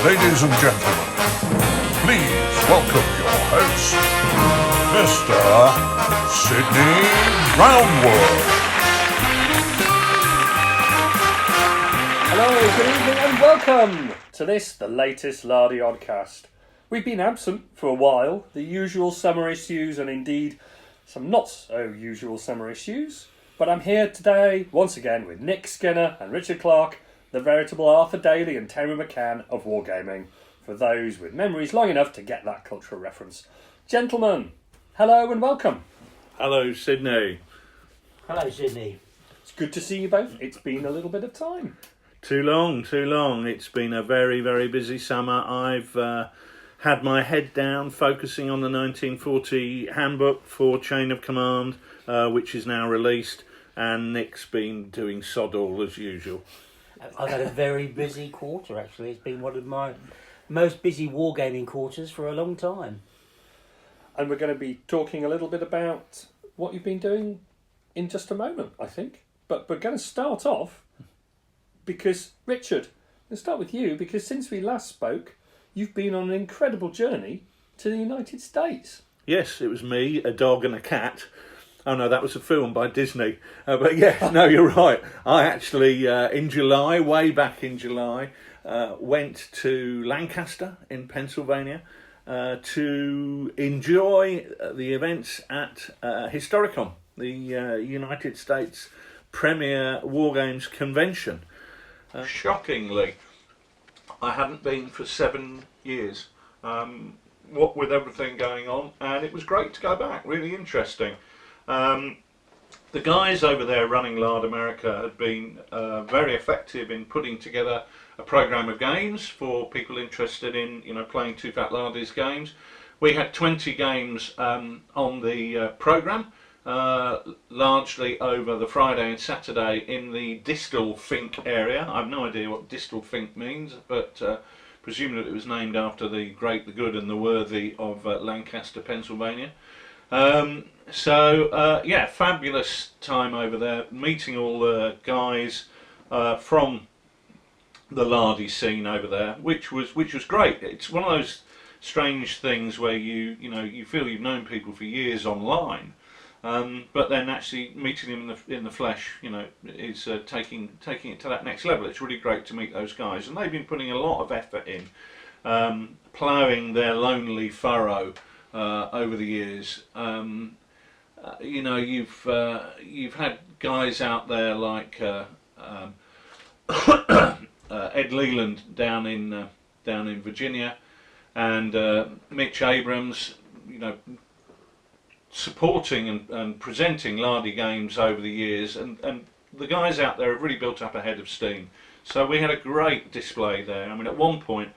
Ladies and gentlemen, please welcome your host, Mr. Sydney Brownwood. Hello, good evening and welcome to this, the latest Lardy Oddcast. We've been absent for a while, the usual summer issues and indeed some not so usual summer issues, but I'm here today once again with Nick Skinner and Richard Clark, the veritable Arthur Daly and Terry McCann of wargaming, for those with memories long enough to get that cultural reference. Gentlemen, hello and welcome. Hello, Sydney. Hello, Sydney. It's good to see you both. It's been a little bit of time. Too long. It's been a very, very busy summer. I've had my head down focusing on the 1940 handbook for Chain of Command, which is now released, and Nick's been doing sod all as usual. I've had a very busy quarter, actually. It's been one of my most busy wargaming quarters for a long time. And we're going to be talking a little bit about what you've been doing in just a moment, I think. But we're going to start off because, Richard, let's start with you, because since we last spoke, you've been on an incredible journey to the United States. Yes, it was me, a dog and a cat. Oh no, that was a film by Disney. But yeah, no, you're right. I actually, in July, way back in July, went to Lancaster in Pennsylvania to enjoy the events at Historicon, the United States premier Wargames convention. Shockingly, I hadn't been for 7 years, what with everything going on, and it was great to go back, really interesting. The guys over there running Lard America had been very effective in putting together a program of games for people interested in, playing TiooFatLardies games. We had 20 games on the program, largely over the Friday and Saturday in the Distal Fink area. I have no idea what Distal Fink means, but presumably it was named after the great, the good and the worthy of Lancaster, Pennsylvania. Yeah, fabulous time over there, meeting all the guys from the Lardy scene over there, which was great. It's one of those strange things where you feel you've known people for years online, but then actually meeting them in the flesh, is taking it to that next level. It's really great to meet those guys, and they've been putting a lot of effort in, ploughing their lonely furrow over the years. You've had guys out there like Ed Leland down in Virginia, and Mitch Abrams, supporting and presenting Lardy games over the years, and the guys out there have really built up a head of steam. So we had a great display there. I mean, at one point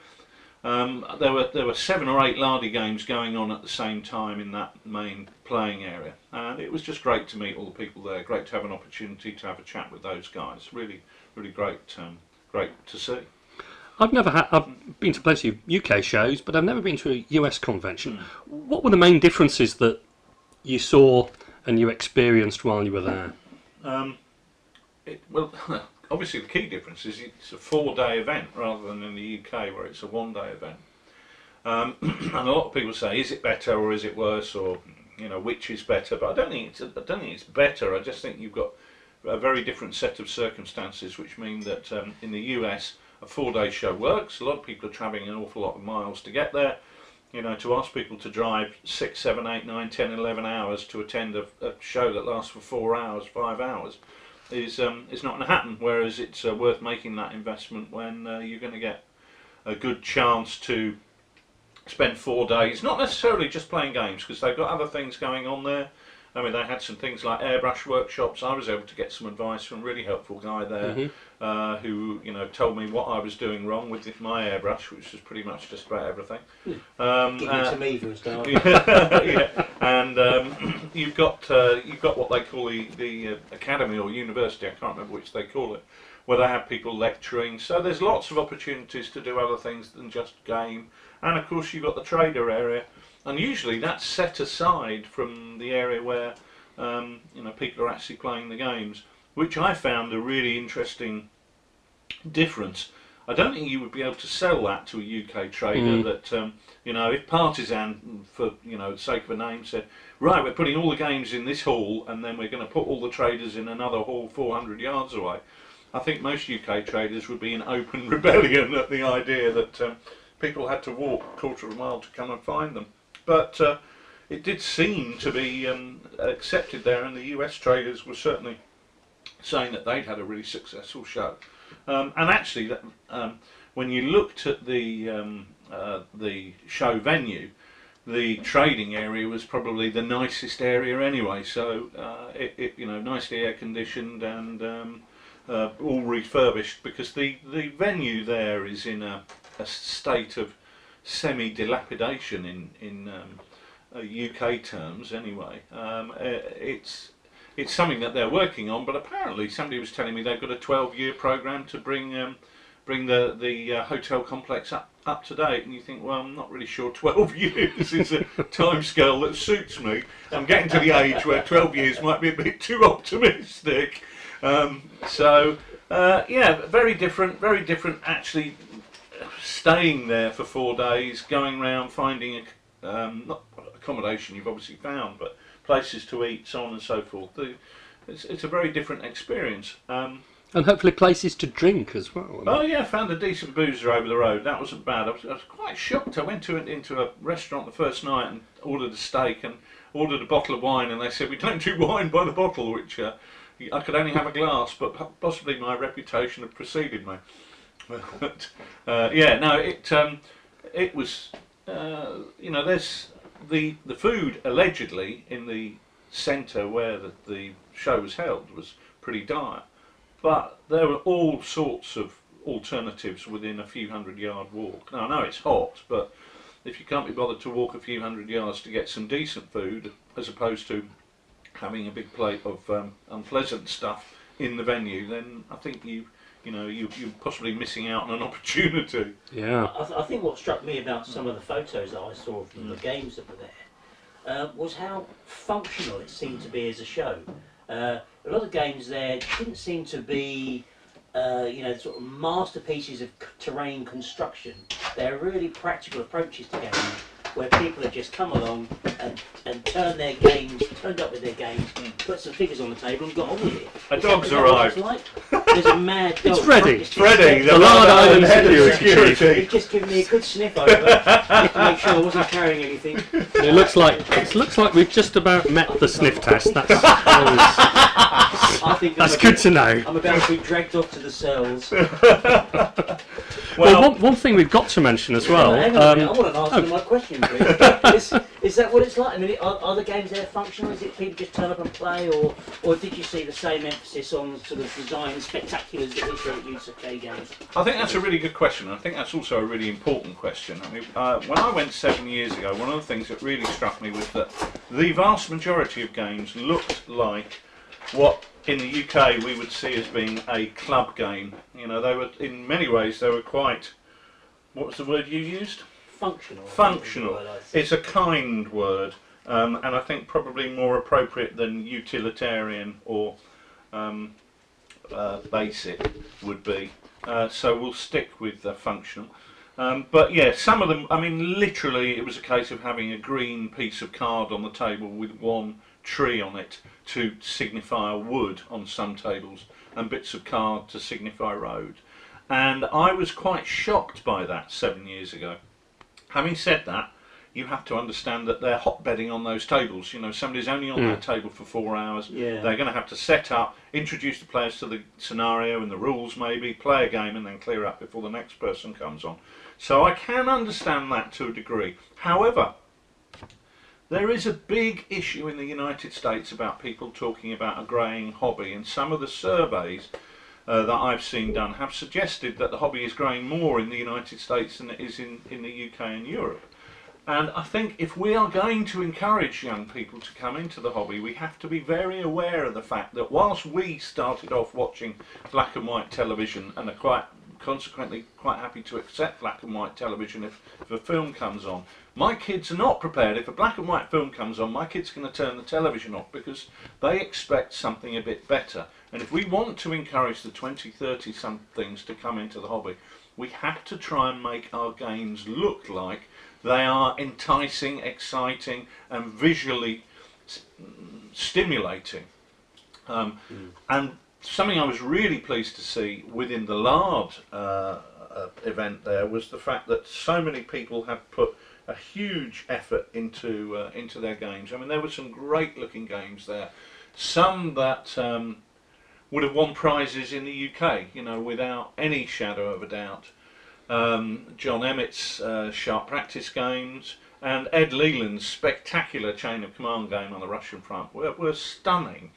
there were 7 or 8 Lardy games going on at the same time in that main playing area, and it was just great to meet all the people there. Great to have an opportunity to have a chat with those guys. Really, really great to see. I've been to plenty of UK shows, but I've never been to a US convention. What were the main differences that you saw and you experienced while you were there? Obviously the key difference is it's a 4-day event rather than in the UK where it's a 1-day event. And a lot of people say, is it better or is it worse, or which is better? But I don't think it's better. I just think you've got a very different set of circumstances, which mean that in the US a 4-day show works. A lot of people are travelling an awful lot of miles to get there. To ask people to drive 6, 7, 8, 9, 10, 11 hours to attend a show that lasts for 4 hours, 5 hours, is not going to happen. Whereas it's worth making that investment when you're going to get a good chance to spend 4 days, not necessarily just playing games, because they've got other things going on there. I mean, they had some things like airbrush workshops. I was able to get some advice from a really helpful guy there, who told me what I was doing wrong with my airbrush, which was pretty much just about everything. Give it to me for a start. Yeah. And you've got what they call the academy or university. I can't remember which they call it, where they have people lecturing. So there's lots of opportunities to do other things than just game. And of course, you've got the trader area. And usually that's set aside from the area where people are actually playing the games, which I found a really interesting difference. I don't think you would be able to sell that to a UK trader that, you know, if Partisan, for, you know, the sake of a name, said, right, we're putting all the games in this hall and then we're going to put all the traders in another hall 400 yards away. I think most UK traders would be in open rebellion at the idea that people had to walk a quarter of a mile to come and find them. But it did seem to be accepted there, and the US traders were certainly saying that they'd had a really successful show. And actually, when you looked at the show venue, the trading area was probably the nicest area anyway. So it you know, nicely air conditioned and all refurbished, because the venue there is in a state of semi-dilapidation in UK terms anyway. It's something that they're working on, but apparently somebody was telling me they've got a 12-year program to bring the hotel complex up to date, and you think, well, I'm not really sure 12 years is a timescale that suits me. I'm getting to the age where 12 years might be a bit too optimistic. Yeah, very different actually staying there for 4 days, going around finding not accommodation you've obviously found, but places to eat, so on and so forth. It's a very different experience. And hopefully places to drink as well. Oh yeah, found a decent boozer over the road. That wasn't bad. I was quite shocked. I went into a restaurant the first night and ordered a steak and ordered a bottle of wine, and they said, we don't do wine by the bottle, which I could only have a glass, but possibly my reputation had preceded me. But yeah, no, it was, you know, there's the food allegedly in the centre where the show was held was pretty dire, but there were all sorts of alternatives within a few 100-yard walk. Now I know it's hot, but if you can't be bothered to walk a few 100 yards to get some decent food, as opposed to having a big plate of unpleasant stuff in the venue, then I think you're possibly missing out on an opportunity. Yeah. I think what struck me about some of the photos that I saw from the games that were there was how functional it seemed to be as a show. A lot of games there didn't seem to be, you know, sort of masterpieces of terrain construction. They're really practical approaches to games where people have just come along and turned up with their games, put some figures on the table and got on with it. A dog's arrived. Like? There's a mad dog. It's Freddy. Freddy, the Lard Island security. He's just given me a good sniff over just to make sure I wasn't carrying anything. It looks like we've just about met the sniff test. That's I think that's good to know. I'm about to be dragged off to the cells. Well, one thing we've got to mention as well. Hang on a minute, I want to answer my question, please. Is that what it's like? I mean, are the games there functional? Is it people just turn up and play, or did you see the same emphasis on sort of design spectaculars that we see at UK games? I think that's a really good question. I think that's also a really important question. I mean, when I went 7 years ago, one of the things that really struck me was that the vast majority of games looked like what in the UK we would see as being a club game. You know, they were, in many ways, they were quite, what was the word you used? Functional. Functional. It's a kind word, and I think probably more appropriate than utilitarian or basic would be. So we'll stick with functional. But yeah, some of them, I mean, literally it was a case of having a green piece of card on the table with one tree on it to signify a wood on some tables, and bits of card to signify road. And I was quite shocked by that 7 years ago. Having said that, you have to understand that they're hotbedding on those tables. You know, somebody's only on that table for 4 hours. Yeah. They're going to have to set up, introduce the players to the scenario and the rules maybe, play a game and then clear up before the next person comes on. So I can understand that to a degree. However, there is a big issue in the United States about people talking about a greying hobby, and some of the surveys that I've seen done have suggested that the hobby is growing more in the United States than it is in the UK and Europe. And I think if we are going to encourage young people to come into the hobby, we have to be very aware of the fact that whilst we started off watching black and white television and are consequently quite happy to accept black and white television if a film comes on, my kids are not prepared. If a black and white film comes on, my kids are going to turn the television off because they expect something a bit better. And if we want to encourage the 20, 30 somethings to come into the hobby, we have to try and make our games look like they are enticing, exciting, and visually stimulating. And something I was really pleased to see within the Lard event there was the fact that so many people have put a huge effort into their games. I mean, there were some great looking games there, some that would have won prizes in the UK, you know, without any shadow of a doubt. John Emmett's Sharp Practice games and Ed Leland's spectacular Chain of Command game on the Russian front were stunning.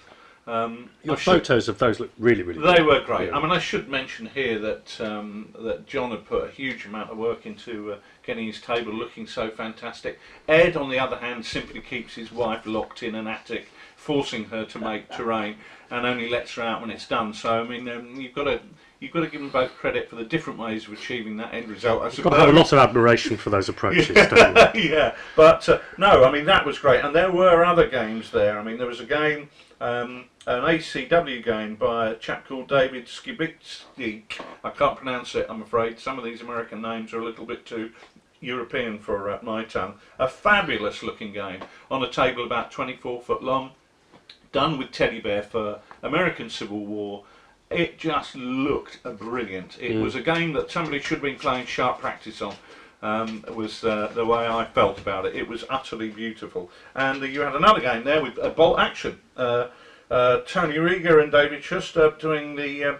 Your photos of those look really, really They good. were great. Yeah. I mean, I should mention here that that John had put a huge amount of work into getting his table looking so fantastic. Ed, on the other hand, simply keeps his wife locked in an attic, forcing her to make terrain, and only lets her out when it's done. So, I mean, you've got to give them both credit for the different ways of achieving that end result. You've got to have a lot of admiration for those approaches, don't you? Yeah, but no, I mean, that was great. And there were other games there. I mean, there was a game, an ACW game by a chap called David Skibitsky. I can't pronounce it, I'm afraid. Some of these American names are a little bit too European for my tongue. A fabulous looking game on a table about 24 foot long, done with teddy bear fur, American Civil War. It just looked brilliant. It was a game that somebody should have been playing Sharp Practice on. Was the way I felt about it. It was utterly beautiful. And you had another game there with Bolt Action. Tony Rieger and David Schuster doing the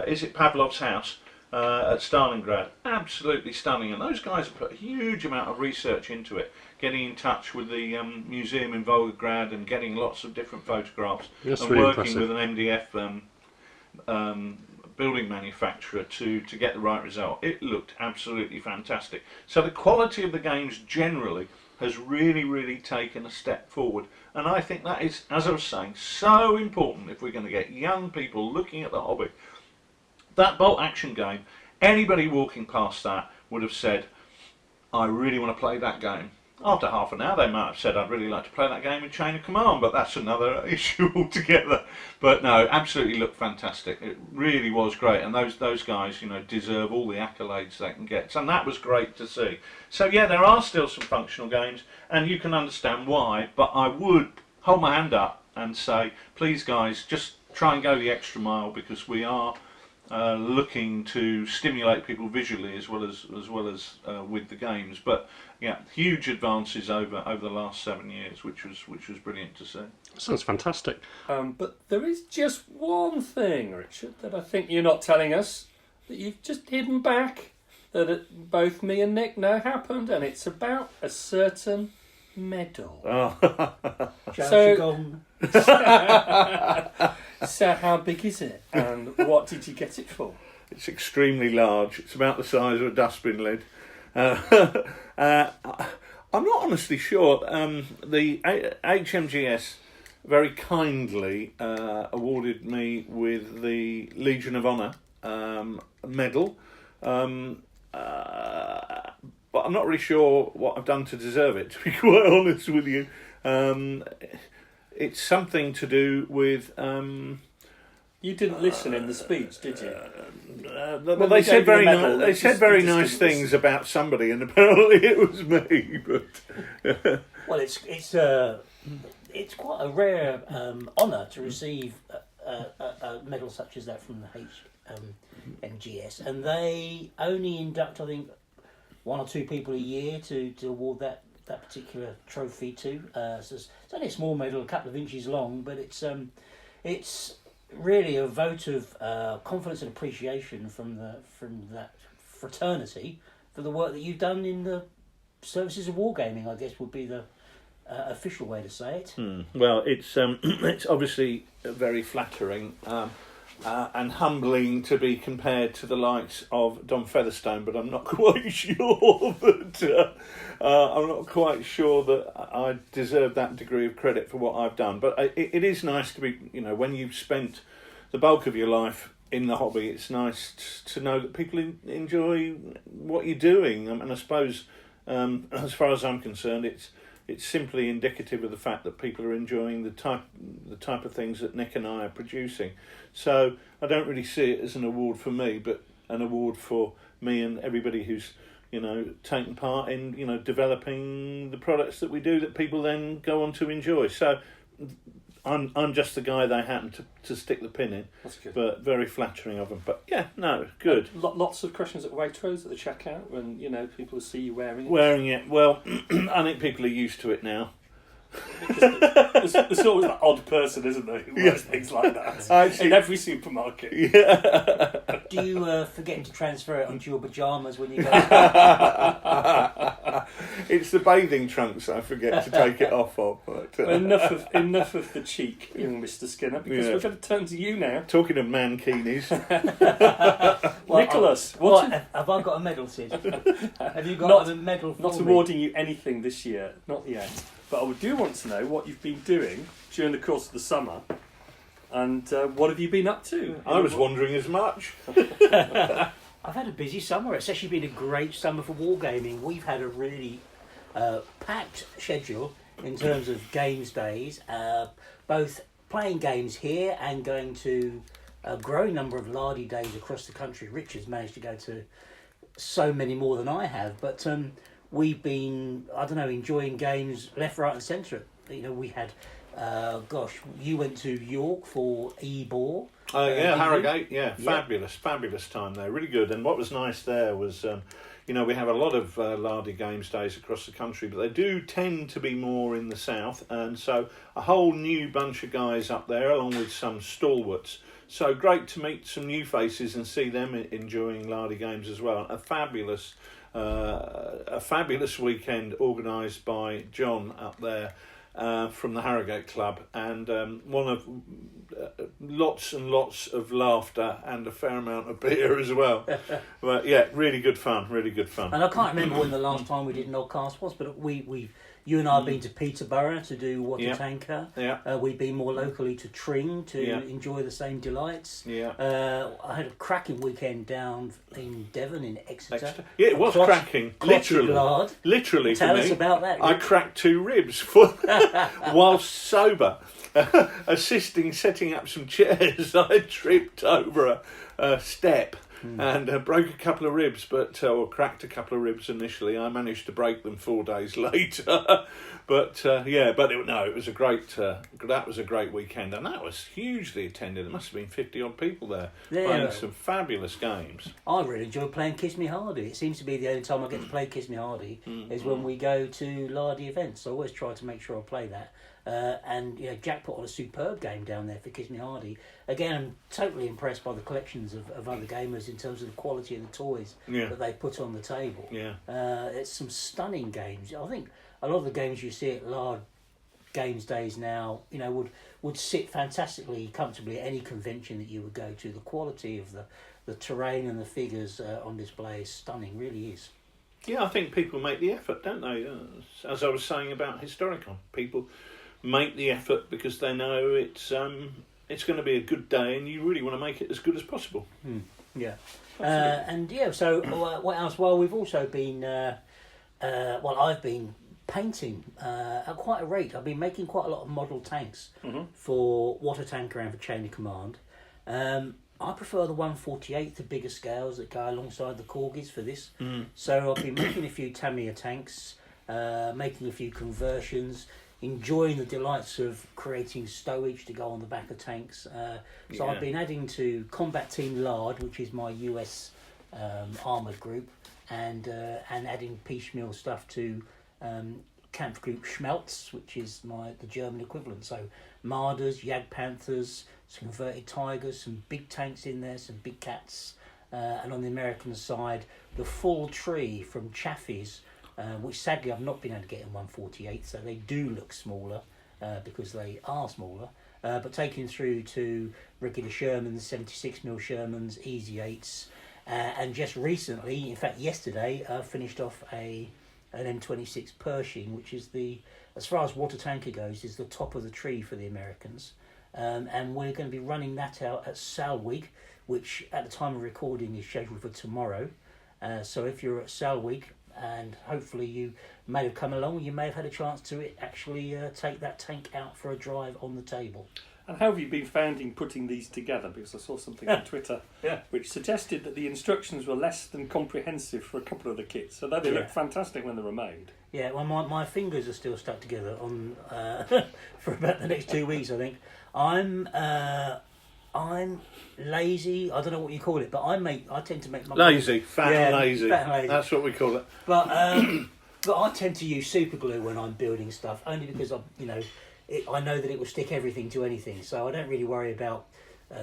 Is It Pavlov's House at Stalingrad. Absolutely stunning. And those guys have put a huge amount of research into it, getting in touch with the museum in Volgograd and getting lots of different photographs. That's and really working impressive. with an MDF building manufacturer to get the right result. It looked absolutely fantastic. So the quality of the games generally has really taken a step forward, and I think that is, as I was saying, so important if we're going to get young people looking at the hobby. That Bolt Action game, anybody walking past that would have said, I really want to play that game. After half an hour they might have said, I'd really like to play that game in Chain of Command, but that's another issue altogether. But no, absolutely looked fantastic. It really was great, and those guys, you know, deserve all the accolades they can get, and that was great to see. So yeah, there are still some functional games, and you can understand why, but I would hold my hand up and say, please guys, just try and go the extra mile, because we are looking to stimulate people visually as well as with the games. But yeah, huge advances over the last 7 years, which was brilliant to see. Sounds fantastic. But there is just one thing, Richard, that I think you're not telling us, that you've just hidden back, that both me and Nick know happened, and it's about a certain medal. So how big is it, and what did you get it for? It's extremely large. It's about the size of a dustbin lid. I'm not honestly sure. The HMGS very kindly awarded me with the Legion of Honour medal, but I'm not really sure what I've done to deserve it, to be quite honest with you. It's something to do with... You didn't listen in the speech, did you? Well, they said very nice things about somebody, and apparently it was me. But Well, it's quite a rare honour to receive a medal such as that from the MGS, and they only induct, I think, 1 or 2 people a year to award that particular trophy to. So it's only a small medal, a couple of inches long, but it's really a vote of confidence and appreciation from that fraternity for the work that you've done in the services of wargaming, I guess would be the official way to say it. Well, it's obviously very flattering and humbling to be compared to the likes of Don Featherstone, but I'm not quite sure that I deserve that degree of credit for what I've done. But it is nice to be, when you've spent the bulk of your life in the hobby, it's nice to know that people enjoy what you're doing. And I suppose, as far as I'm concerned, it's simply indicative of the fact that people are enjoying the type of things that Nick and I are producing. So I don't really see it as an award for me, but an award for me and everybody who's taken part in developing the products that we do that people then go on to enjoy. So I'm just the guy they happen to stick the pin in. That's good. But very flattering of them. But yeah, no, good. Lots of questions at Waitrose at the checkout when people see you wearing it. Wearing it, well, I think people are used to it now. There's always that odd person, isn't there, who wears things like that in every supermarket. Yeah. Do you forget to transfer it onto your pyjamas when you go? It's the bathing trunks I forget to take it off of. But, enough of the cheek, young Mr. Skinner, because we're going to turn to you now. Talking of mankinis. Nicholas, have I got a medal, Sid? Have you got a medal for Not me? awarding you anything this year, not yet. But I do want to know what you've been doing during the course of the summer, and what have you been up to? I was wondering as much. I've had a busy summer. It's actually been a great summer for wargaming. We've had a really packed schedule in terms of games days, both playing games here and going to a growing number of Lardy days across the country. Rich has managed to go to so many more than I have, but we've been, enjoying games left, right and centre. We had, you went to York for E-Ball. Harrogate, fabulous time there, really good. And what was nice there was, we have a lot of Lardy Games days across the country, but they do tend to be more in the south, and so a whole new bunch of guys up there, along with some stalwarts. So great to meet some new faces and see them enjoying Lardy Games as well. A fabulous weekend organised by John up there from the Harrogate Club, and one of lots and lots of laughter and a fair amount of beer as well. But yeah, really good fun. And I can't remember when the last time we did an Oddcast was, but you and I have been to Peterborough to do Water Tanker. Yeah. We've been more locally to Tring to enjoy the same delights. Yeah. I had a cracking weekend down in Devon, in Exeter. Yeah, it was cracking. Literally. Tell for us me. about that. I cracked 2 ribs whilst sober. Assisting setting up some chairs, I tripped over a step and broke a couple of ribs, or cracked a couple of ribs initially. I managed to break them 4 days later. But it was a great. That was a great weekend, and that was hugely attended. There must have been 50 odd people there playing some fabulous games. I really enjoy playing Kiss Me Hardy. It seems to be the only time I get to play Kiss Me Hardy is when we go to Lardy events. I always try to make sure I play that. And Jack put on a superb game down there for Kiss Me Hardy. Again, I'm totally impressed by the collections of other gamers in terms of the quality of the toys that they put on the table. It's some stunning games. I think a lot of the games you see at Lardy Games days now, would sit fantastically comfortably at any convention that you would go to. The quality of the terrain and the figures on display is stunning, really is. Yeah, I think people make the effort, don't they? As I was saying about Historicon, people make the effort because they know it's going to be a good day, and you really want to make it as good as possible. So what else? Well, we've also been I've been painting at quite a rate. I've been making quite a lot of model tanks for Water Tanker and for Chain of Command. I prefer the 1/48, the bigger scales that go alongside the Corgis for this. So I've been making a few Tamiya tanks, making a few conversions, enjoying the delights of creating stowage to go on the back of tanks. I've been adding to Combat Team Lard, which is my US armoured group, and adding piecemeal stuff to Camp Group Schmelz, which is the German equivalent. So Marders, Jagdpanthers, some converted Tigers, some big tanks in there, some big cats, and on the American side, the full tree from Chaffee's, which sadly I've not been able to get in 1/48, so they do look smaller because they are smaller. But taking through to regular Shermans, 76mm Shermans, Easy 8s, and just recently, in fact yesterday, I finished off an M26 Pershing, which is as far as water tanker goes, is the top of the tree for the Americans. And we're going to be running that out at Salwig, which at the time of recording is scheduled for tomorrow. So if you're at Salwig, and hopefully you may have come along, you may have had a chance to actually take that tank out for a drive on the table. And how have you been finding putting these together? Because I saw something on Twitter which suggested that the instructions were less than comprehensive for a couple of the kits, so they looked fantastic when they were made. Yeah, well, my fingers are still stuck together on for about the next 2 weeks, I think. I'm lazy. I don't know what you call it, but I tend to make my Lazy, fat and lazy. Fat and lazy. That's what we call it. But but I tend to use super glue when I'm building stuff, only because I know that it will stick everything to anything, so I don't really worry about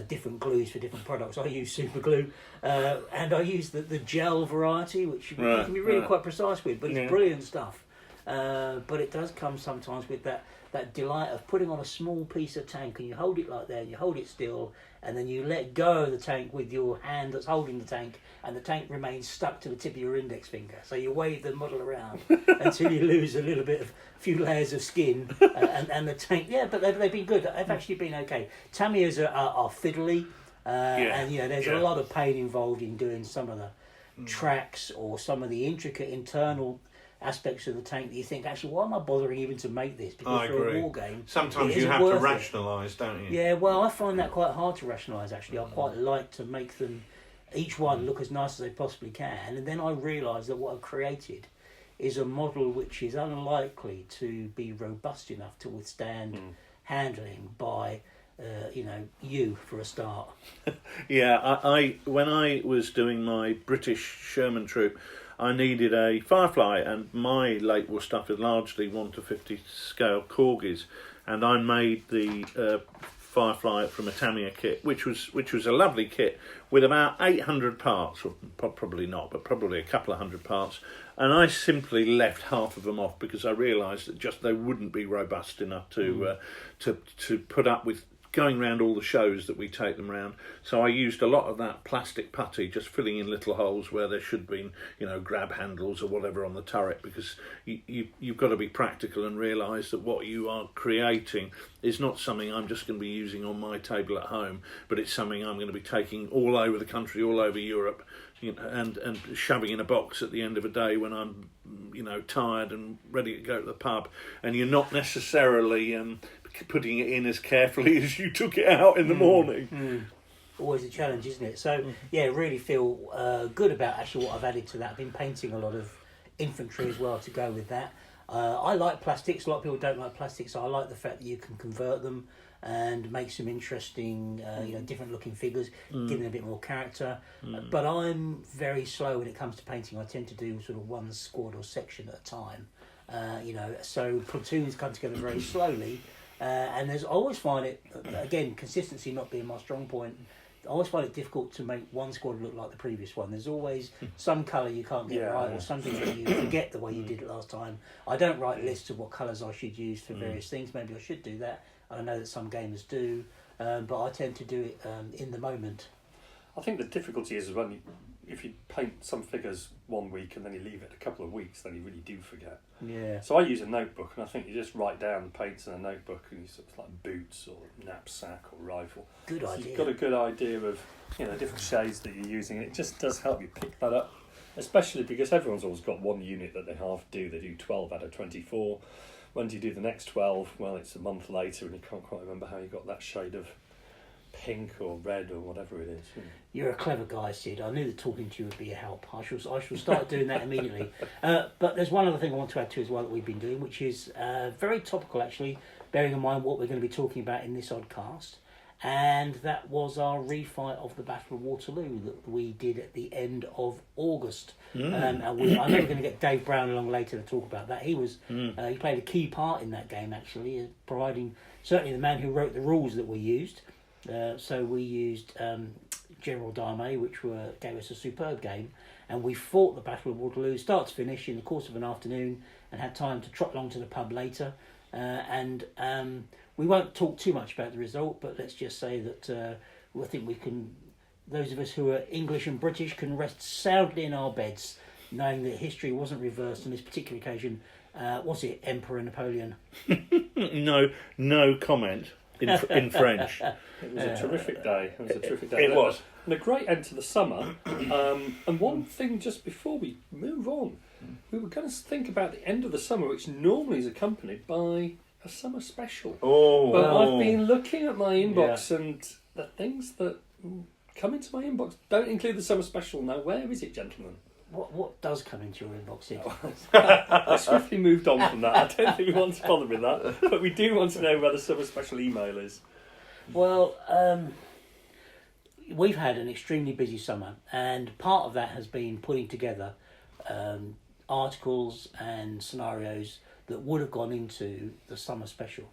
different glues for different products. I use super glue, and I use the gel variety, which you can be really quite precise with, but it's brilliant stuff. But it does come sometimes with that delight of putting on a small piece of tank, and you hold it like that, you hold it still, and then you let go of the tank with your hand that's holding the tank, and the tank remains stuck to the tip of your index finger. So you wave the model around until you lose a few layers of skin, and the tank. Yeah, but they've been good. They've actually been okay. Tamiyas are fiddly, and there's a lot of pain involved in doing some of the tracks or some of the intricate internal aspects of the tank that you think, actually, why am I bothering even to make this? Because for a war game, sometimes you have to rationalise, don't you? Yeah, well, I find that quite hard to rationalise, actually. I quite like to make them, each one, look as nice as they possibly can, and then I realise that what I've created is a model which is unlikely to be robust enough to withstand handling by you for a start. Yeah, I when I was doing my British Sherman troop, I needed a Firefly, and my Lake War stuff is largely 1:50 scale corgis, and I made the Firefly from a Tamiya kit, which was a lovely kit with about 800 parts, or probably not, but probably a couple of hundred parts, and I simply left half of them off because I realised that just they wouldn't be robust enough to put up with going round all the shows that we take them round. So I used a lot of that plastic putty, just filling in little holes where there should be, grab handles or whatever on the turret, because you've got to be practical and realise that what you are creating is not something I'm just going to be using on my table at home, but it's something I'm going to be taking all over the country, all over Europe, and shoving in a box at the end of a day when I'm, tired and ready to go to the pub, and you're not necessarily putting it in as carefully as you took it out in the morning. Always a challenge, isn't it? So really feel good about actually what I've added to that. I've been painting a lot of infantry as well to go with that. I like plastics. A lot of people don't like plastics, so I like the fact that you can convert them and make some interesting, different looking figures, give them a bit more character. But I'm very slow when it comes to painting. I tend to do sort of one squad or section at a time. So platoons come together very slowly. And I always find it, again, consistency not being my strong point, I always find it difficult to make one squad look like the previous one. There's always some colour you can't get right, or something that you forget the way you did it last time. I don't write lists of what colours I should use for various things. Maybe I should do that. I know that some gamers do, but I tend to do it in the moment. I think the difficulty is if you paint some figures 1 week and then you leave it a couple of weeks, then you really do forget. Yeah. So I use a notebook, and I think you just write down the paints in a notebook, and you sort of like boots or knapsack or rifle. Good idea. You've got a good idea of different shades that you're using, and it just does help you pick that up, especially because everyone's always got one unit that they half do. They do 12 out of 24. When do you do the next 12? Well, it's a month later, and you can't quite remember how you got that shade of pink or red or whatever it is. You're a clever guy, Sid. I knew that talking to you would be a help. I shall start doing that immediately. But there's one other thing I want to add to as well that we've been doing, which is very topical actually, bearing in mind what we're going to be talking about in this Oddcast. And that was our refight of the Battle of Waterloo that we did at the end of August. And I know we're going to get Dave Brown along later to talk about that. He played a key part in that game actually, providing certainly the man who wrote the rules that we used. So we used General Dame, which gave us a superb game, and we fought the Battle of Waterloo start to finish in the course of an afternoon, and had time to trot along to the pub later. And we won't talk too much about the result, but let's just say that I think we can. Those of us who are English and British can rest soundly in our beds, knowing that history wasn't reversed on this particular occasion. Was it Emperor Napoleon? No comment. In French. It was a terrific day. It was. And a great end to the summer. And one thing just before we move on, we were going to think about the end of the summer, which normally is accompanied by a summer special. Oh, But I've been looking at my inbox and the things that come into my inbox don't include the summer special. Now, where is it, gentlemen? What does come into your inbox, Sid? I swiftly moved on from that. I don't think we want to bother with that, but we do want to know where the summer special email is. Well, we've had an extremely busy summer, and part of that has been putting together articles and scenarios that would have gone into the summer special.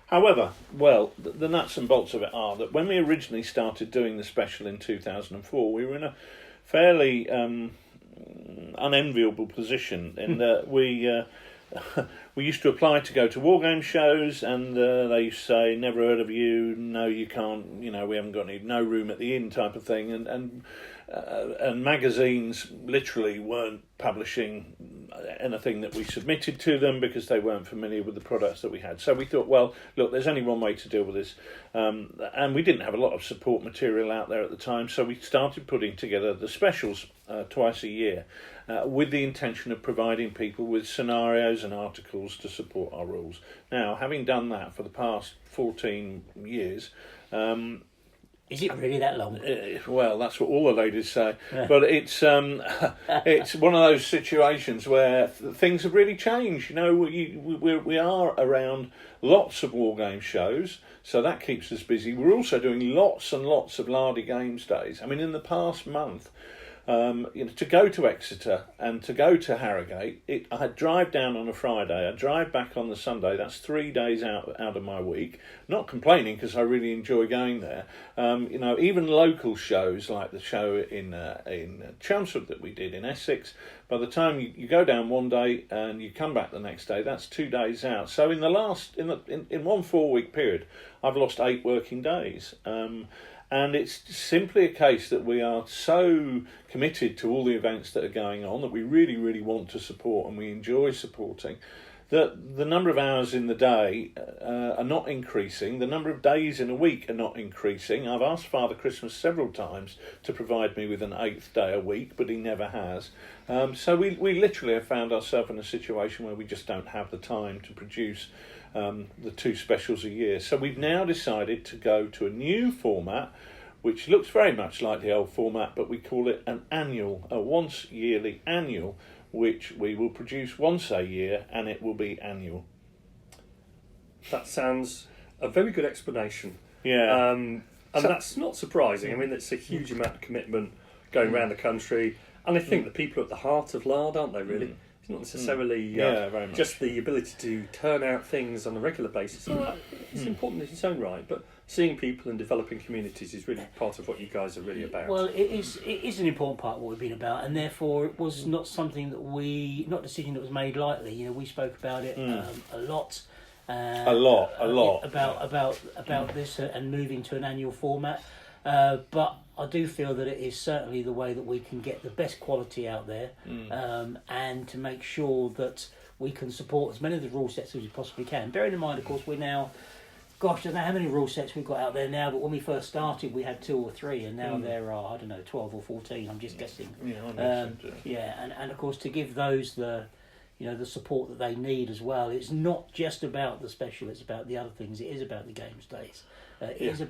However, well, the nuts and bolts of it are that when we originally started doing the special in 2004, we were in a fairly unenviable position in that we used to apply to go to wargame shows, and they used to say, "Never heard of you. No, you can't. You know, we haven't got no room at the inn," type of thing, and magazines literally weren't publishing anything that we submitted to them because they weren't familiar with the products that we had. So we thought, well, look, there's only one way to deal with this, and we didn't have a lot of support material out there at the time, so we started putting together the specials twice a year with the intention of providing people with scenarios and articles to support our rules. Now, having done that for the past 14 years, is it really that long? Well, that's what all the ladies say. But it's one of those situations where things have really changed. You know, we are around lots of wargame shows, so that keeps us busy. We're also doing lots and lots of Lardy Games days. I mean, in the past month, to go to Exeter and to go to Harrogate, I'd drive down on a Friday, I'd drive back on the Sunday. That's 3 days out of my week. Not complaining because I really enjoy going there. Even local shows like the show in Chelmsford that we did in Essex. By the time you go down one day and you come back the next day, that's 2 days out. So in 1 4-week period, I've lost 8 working days. And it's simply a case that we are so committed to all the events that are going on that we really, really want to support and we enjoy supporting, that the number of hours in the day are not increasing. The number of days in a week are not increasing. I've asked Father Christmas several times to provide me with an 8th day a week, but he never has. So we literally have found ourselves in a situation where we just don't have the time to produce the 2 specials a year. So we've now decided to go to a new format, which looks very much like the old format, but we call it an annual, a once yearly annual, which we will produce once a year, and it will be annual. That sounds a very good explanation. Yeah. And that's not surprising. I mean, it's a huge amount of commitment going around the country, and I think the people are at the heart of Lard, aren't they, really? It's not necessarily very much. just the ability to turn out things on a regular basis. It's important in its own right, but seeing people and developing communities is really part of what you guys are really about. Well, it is an important part of what we've been about, and therefore it was not something that not a decision that was made lightly. You know, we spoke about it a lot. A lot about this and moving to an annual format. But I do feel that it is certainly the way that we can get the best quality out there, and to make sure that we can support as many of the rule sets as we possibly can. Bearing in mind, of course, we're now, I don't know how many rule sets we've got out there now, but when we first started we had 2 or 3, and now there are, 12 or 14, I'm just guessing. And of course, to give those the support that they need as well. It's not just about the special, it's about the other things. It is about the games days. It is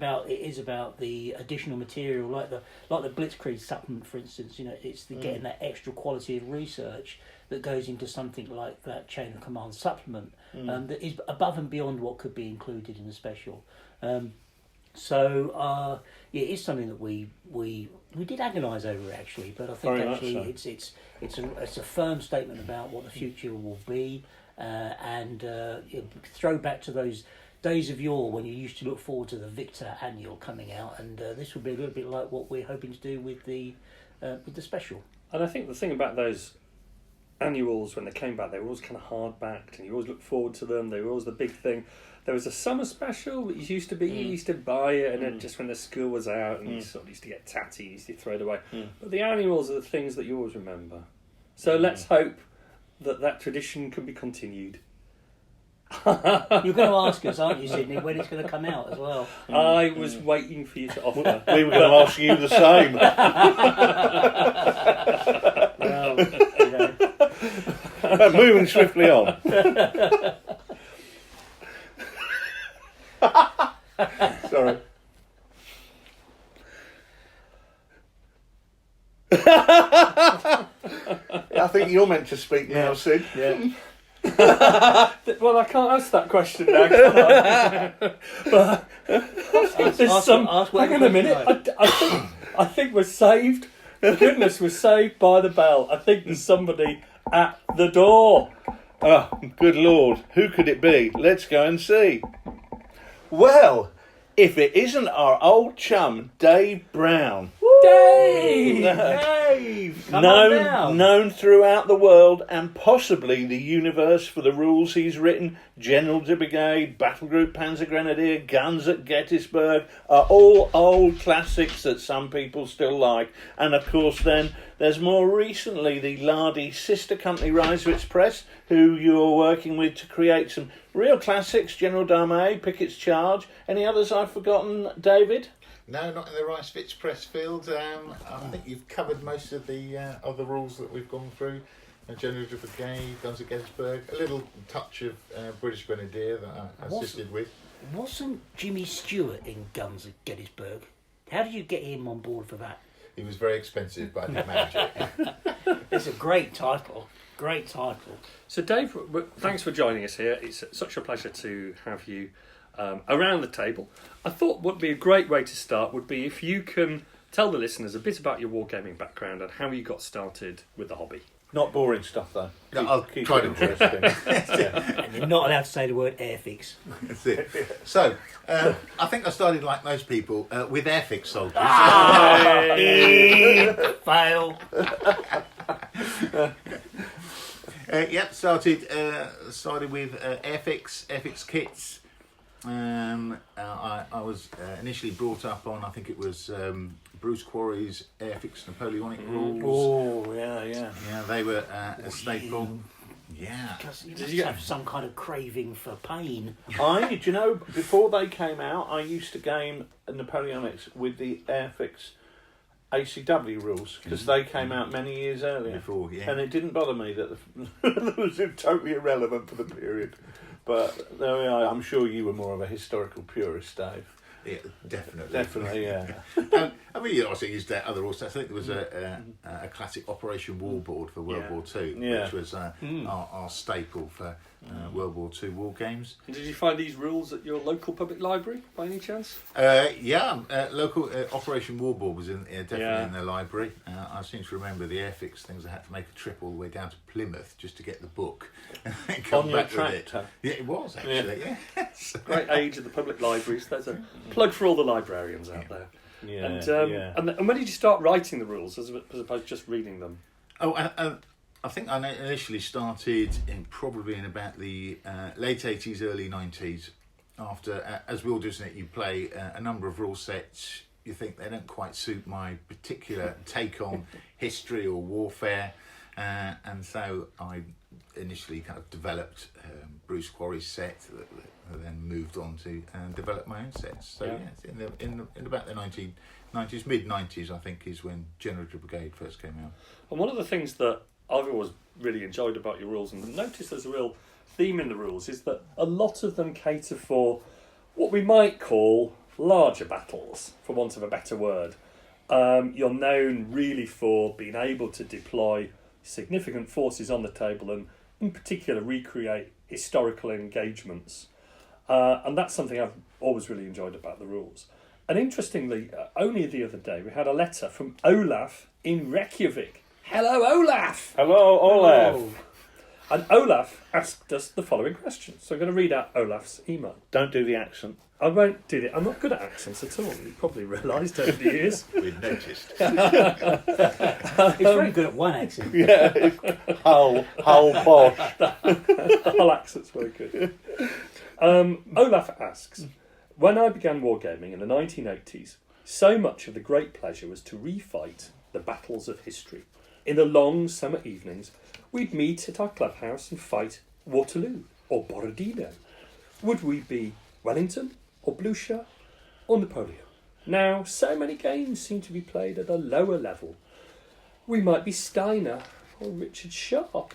about the additional material, like the Blitzkrieg supplement, for instance. It's getting that extra quality of research that goes into something like that chain of command supplement, that is above and beyond what could be included in the special. So it is something that we did agonise over, actually, but I think it's a firm statement about what the future will be, and throw back to those days of yore when you used to look forward to the Victor annual coming out, and this would be a little bit like what we're hoping to do with the special. And I think the thing about those annuals, when they came back, they were always kind of hard backed, and you always looked forward to them. They were always the big thing. There was a summer special that used to be, you used to buy it, and then just when the school was out, and you sort of used to get tatty, you used to throw it away. But the annuals are the things that you always remember. So let's hope that tradition can be continued. You're going to ask us, aren't you, Sydney, when it's going to come out as well? I was waiting for you to offer. We were going to ask you the same. But moving swiftly on. Sorry. I think you're meant to speak now, Sid. Yeah. Well, I can't ask that question now. Can I? But there's some. Hang on a minute. I think we're saved. Goodness, we're saved by the bell. I think there's somebody at the door. Oh, good Lord. Who could it be? Let's go and see. Well, if it isn't our old chum, Dave Brown. Dave! Dave! Come on down. Known throughout the world and possibly the universe for the rules he's written. General de Brigade, Battle Group Panzer Grenadier, Guns at Gettysburg are all old classics that some people still like. And of course then there's more recently the Lardy sister company Reiswitz Press, who you're working with to create some real classics. General D'Armée, Pickett's Charge. Any others I've forgotten, David? No, not in the Reiswitz press field. I think you've covered most of the rules that we've gone through. General de Brigade, Guns at Gettysburg, a little touch of British Grenadier that I assisted with. Wasn't Jimmy Stewart in Guns at Gettysburg? How did you get him on board for that? He was very expensive, but I didn't manage it. It's a great title. Great title. So, Dave, thanks for joining us here. It's such a pleasure to have you around the table. I thought what would be a great way to start would be if you can tell the listeners a bit about your wargaming background and how you got started with the hobby. Not boring stuff, though. No, I'll try to interesting. And you're not allowed to say the word airfix. That's it. So, I think I started like most people with airfix soldiers. Fail. Started with airfix kits. I was initially brought up on, I think it was Bruce Quarry's Airfix Napoleonic rules. Oh, yeah. Yeah, they were a staple. Yeah. Because you must have some kind of craving for pain. Do you know, before they came out, I used to game Napoleonics with the Airfix ACW rules, because they came out many years earlier. Before, yeah. And it didn't bother me that it was totally irrelevant for the period. But there we are. I'm sure you were more of a historical purist, Dave. Yeah, definitely. Definitely, yeah. I mean, you also used other rules. I think there was a classic Operation Warboard for World War II, which was our staple for World War II war games. And did you find these rules at your local public library by any chance? Local Operation Warboard was definitely in the library. I seem to remember the Airfix things. I had to make a trip all the way down to Plymouth just to get the book and come On back your with it. tractor? Yeah, it was actually. Yeah. Great age of the public libraries. There's a plug for all the librarians out there. Yeah, And when did you start writing the rules as opposed to just reading them? I think I initially started probably in about the late 80s, early 90s. After, as we all do, isn't it, you play a number of rule sets, you think they don't quite suit my particular take on history or warfare, and so I initially kind of developed Bruce Quarry's set, then moved on to develop my own sets. So in about the 1990s, mid-90s, I think, is when General de Brigade first came out. And one of the things that I've always really enjoyed about your rules, and noticed there's a real theme in the rules, is that a lot of them cater for what we might call larger battles, for want of a better word. You're known really for being able to deploy significant forces on the table and in particular recreate historical engagements. And that's something I've always really enjoyed about the rules. And interestingly, only the other day we had a letter from Olaf in Reykjavik. Hello, Olaf! Hello, Olaf. And Olaf asked us the following question. So I'm going to read out Olaf's email. Don't do the accent. I won't do it. I'm not good at accents at all. You've probably realised over the years. We'd noticed. He's very good at one accent. Yeah, whole posh. All accents were good. Olaf asks, when I began wargaming in the 1980s, so much of the great pleasure was to refight the battles of history. In the long summer evenings, we'd meet at our clubhouse and fight Waterloo or Borodino. Would we be Wellington or Blucher or Napoleon? Now, so many games seem to be played at a lower level. We might be Steiner or Richard Sharp.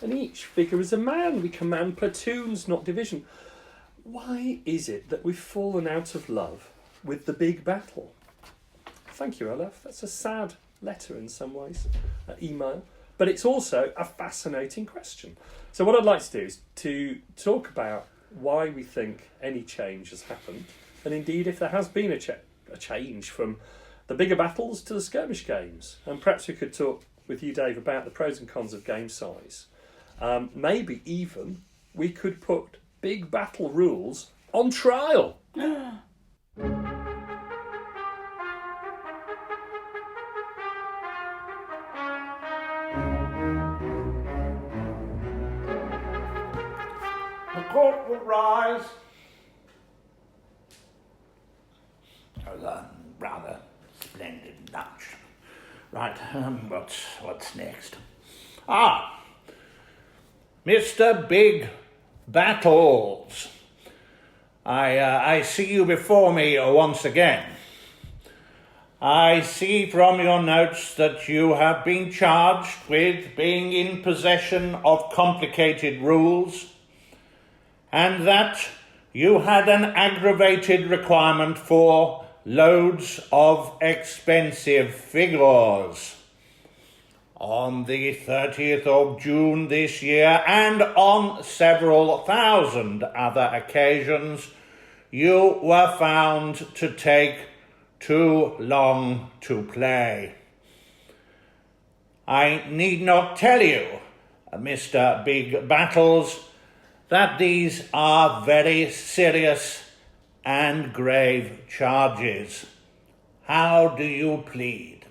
and each figure is a man. We command platoons, not division. Why is it that we've fallen out of love with the big battle? Thank you, Olaf. That's a sad letter in some ways, email. But it's also a fascinating question. So what I'd like to do is to talk about why we think any change has happened, and indeed if there has been a change from the bigger battles to the skirmish games. And perhaps we could talk with you, Dave, about the pros and cons of game size. Maybe even we could put big battle rules on trial. The court will rise. That was a rather splendid lunch. Right, what's next? Mr. Big Battles. I see you before me once again. I see from your notes that you have been charged with being in possession of complicated rules, and that you had an aggravated requirement for loads of expensive figures. On the 30th of June this year, and on several thousand other occasions, you were found to take too long to play. I need not tell you, Mr. Big Battles, that these are very serious and grave charges. How do you plead?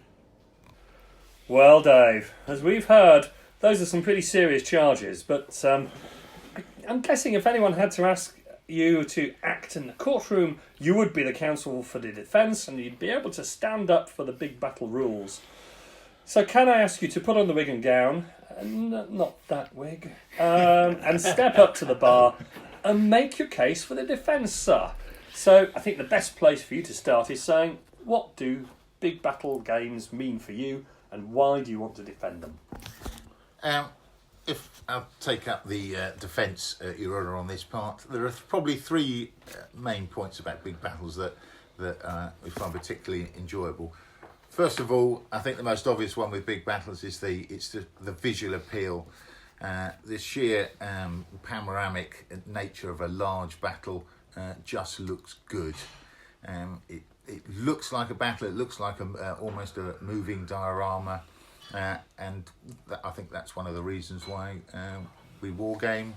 Well, Dave, as we've heard, those are some pretty serious charges, but I'm guessing if anyone had to ask you to act in the courtroom, you would be the counsel for the defence and you'd be able to stand up for the big battle rules. So can I ask you to put on the wig and gown, not that wig, and step up to the bar and make your case for the defence, sir? So I think the best place for you to start is saying, what do big battle games mean for you and why do you want to defend them? If I'll take up the defence, Your Honour, on this part, there are probably three main points about big battles that we find particularly enjoyable. First of all, I think the most obvious one with big battles is the visual appeal. The sheer panoramic nature of a large battle just looks good. It looks like a battle. It looks like almost a moving diorama. And I think that's one of the reasons why we wargame.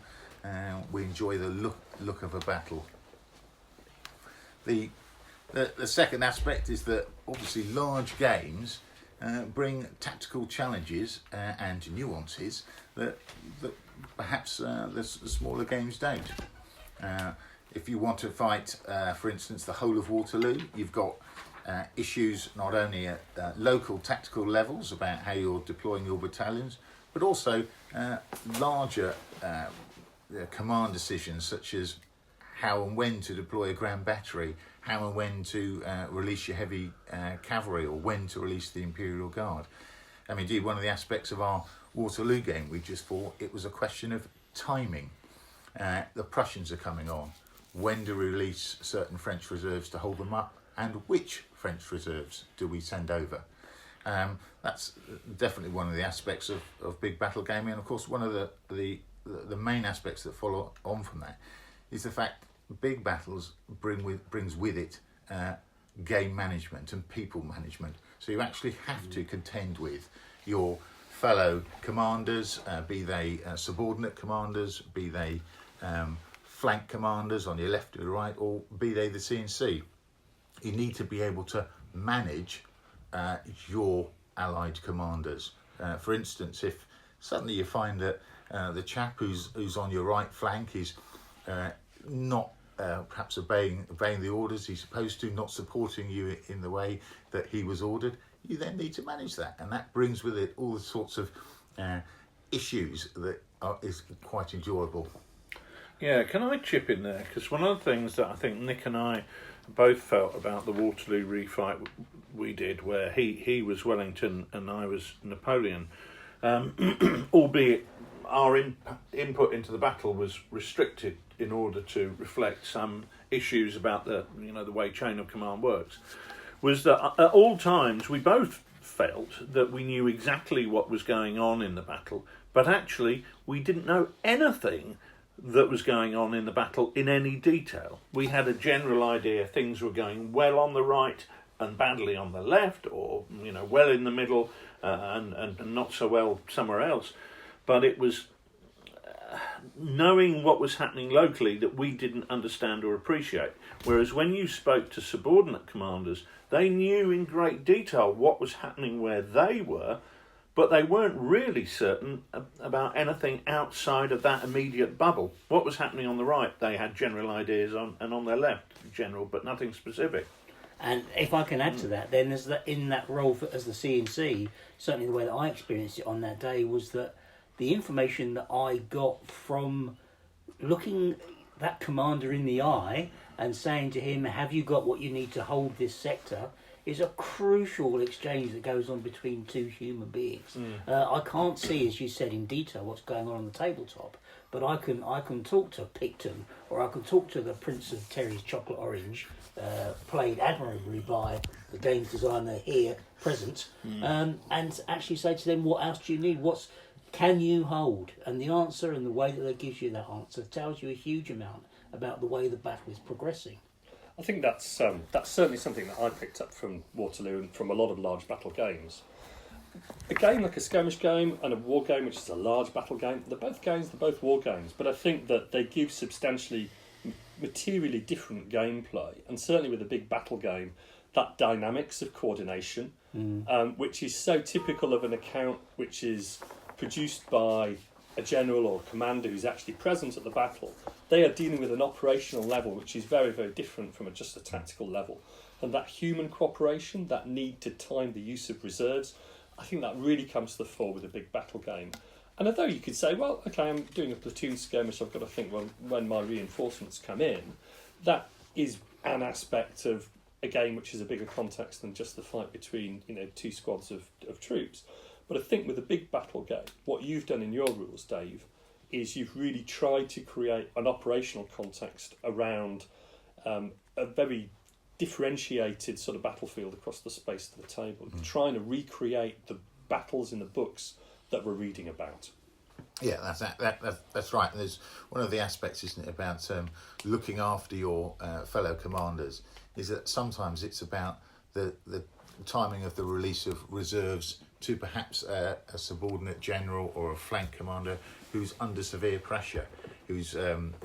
We enjoy the look of a battle. The second aspect is that obviously large games bring tactical challenges and nuances that perhaps the smaller games don't. If you want to fight, for instance, the whole of Waterloo, you've got issues not only at local tactical levels about how you're deploying your battalions, but also larger command decisions such as how and when to deploy a grand battery, how and when to release your heavy cavalry, or when to release the Imperial Guard. I mean, indeed, one of the aspects of our Waterloo game we just fought, it was a question of timing. The Prussians are coming on. When do we release certain French reserves to hold them up, and which French reserves do we send over? That's definitely one of the aspects of big battle gaming, and of course one of the main aspects that follow on from that is the fact big battles brings with it game management and people management. So you actually have to contend with your fellow commanders, be they subordinate commanders, be they flank commanders on your left or right, or be they the CNC. You need to be able to manage your allied commanders. For instance, if suddenly you find that the chap who's on your right flank is not perhaps obeying the orders he's supposed to, not supporting you in the way that he was ordered, you then need to manage that, and that brings with it all the sorts of issues that is quite enjoyable. Yeah, can I chip in there? Because one of the things that I think Nick and I both felt about the Waterloo refight we did, where he was Wellington and I was Napoleon, albeit our input into the battle was restricted in order to reflect some issues about the way chain of command works, was that at all times we both felt that we knew exactly what was going on in the battle, but actually we didn't know anything that was going on in the battle in any detail. We had a general idea things were going well on the right and badly on the left, or well in the middle and not so well somewhere else. But it was knowing what was happening locally that we didn't understand or appreciate. Whereas when you spoke to subordinate commanders, they knew in great detail what was happening where they were, but they weren't really certain about anything outside of that immediate bubble. What was happening on the right, they had general ideas on, and on their left, general, but nothing specific. And if I can add to that, then there's in that role as the CNC, certainly the way that I experienced it on that day was that the information that I got from looking that commander in the eye and saying to him, have you got what you need to hold this sector, is a crucial exchange that goes on between two human beings. I can't see, as you said, in detail what's going on the tabletop, but I can talk to Picton, or I can talk to the Prince of Terry's Chocolate Orange, played admirably by the games designer here present, and actually say to them, what else do you need? What can you hold? And the answer, and the way that they gives you that answer, tells you a huge amount about the way the battle is progressing. I think that's certainly something that I picked up from Waterloo and from a lot of large battle games. A game like a skirmish game and a war game, which is a large battle game, they're both war games, but I think that they give substantially materially different gameplay, and certainly with a big battle game, that dynamics of coordination, which is so typical of an account which is produced by a general or commander who's actually present at the battle. They are dealing with an operational level which is very, very different from just a tactical level. And that human cooperation, that need to time the use of reserves, I think that really comes to the fore with a big battle game. And although you could say, well, okay, I'm doing a platoon skirmish, I've got to think, well, when my reinforcements come in, that is an aspect of a game which is a bigger context than just the fight between two squads of troops. But I think with a big battle game, what you've done in your rules, Dave, is you've really tried to create an operational context around a very differentiated sort of battlefield across the space of the table, trying to recreate the battles in the books that we're reading about. Yeah, that's right. And there's one of the aspects, isn't it, about looking after your fellow commanders, is that sometimes it's about the timing of the release of reserves to perhaps a subordinate general or a flank commander who's under severe pressure, who's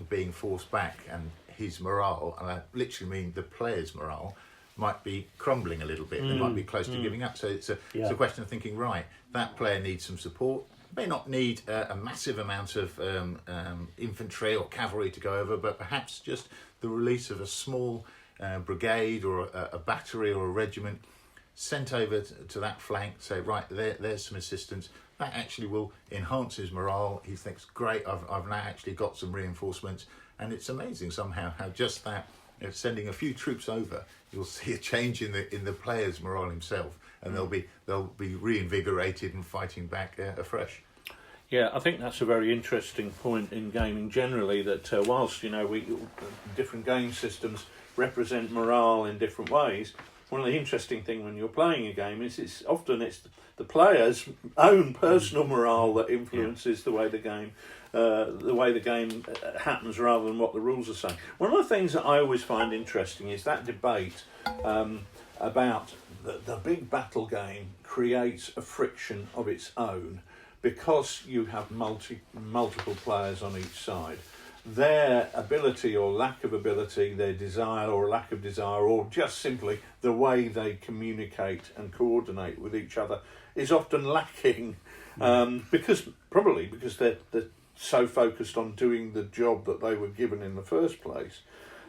being forced back, and his morale, and I literally mean the player's morale, might be crumbling a little bit. They might be close to giving up. So it's a question of thinking, right, that player needs some support. May not need a massive amount of infantry or cavalry to go over, but perhaps just the release of a small brigade or a battery or a regiment sent over to that flank, say, right, there's some assistance. That actually will enhance his morale. He thinks, great, I've now actually got some reinforcements. And it's amazing somehow how just that, sending a few troops over, you'll see a change in the player's morale himself, and they'll be reinvigorated and fighting back afresh. Yeah, I think that's a very interesting point in gaming generally, that whilst different game systems represent morale in different ways, one of the interesting things when you're playing a game is it's the player's own personal morale that influences the way the game happens rather than what the rules are saying. One of the things that I always find interesting is that debate about the big battle game creates a friction of its own because you have multiple players on each side. Their ability or lack of ability, their desire or lack of desire, or just simply the way they communicate and coordinate with each other is often lacking, because they're so focused on doing the job that they were given in the first place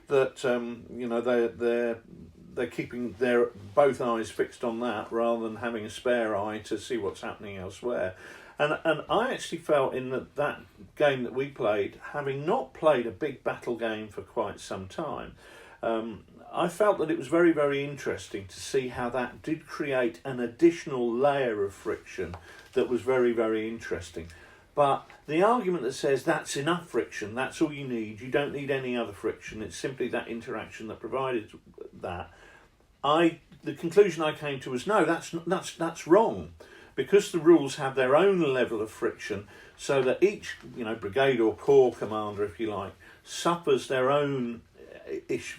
that they're keeping their both eyes fixed on that rather than having a spare eye to see what's happening elsewhere. And I actually felt in that game that we played, having not played a big battle game for quite some time, I felt that it was very, very interesting to see how that did create an additional layer of friction that was very, very interesting. But the argument that says that's enough friction, that's all you need, you don't need any other friction, it's simply that interaction that provided that. The conclusion I came to was no, that's wrong, because the rules have their own level of friction, so that each brigade or corps commander, if you like, suffers their own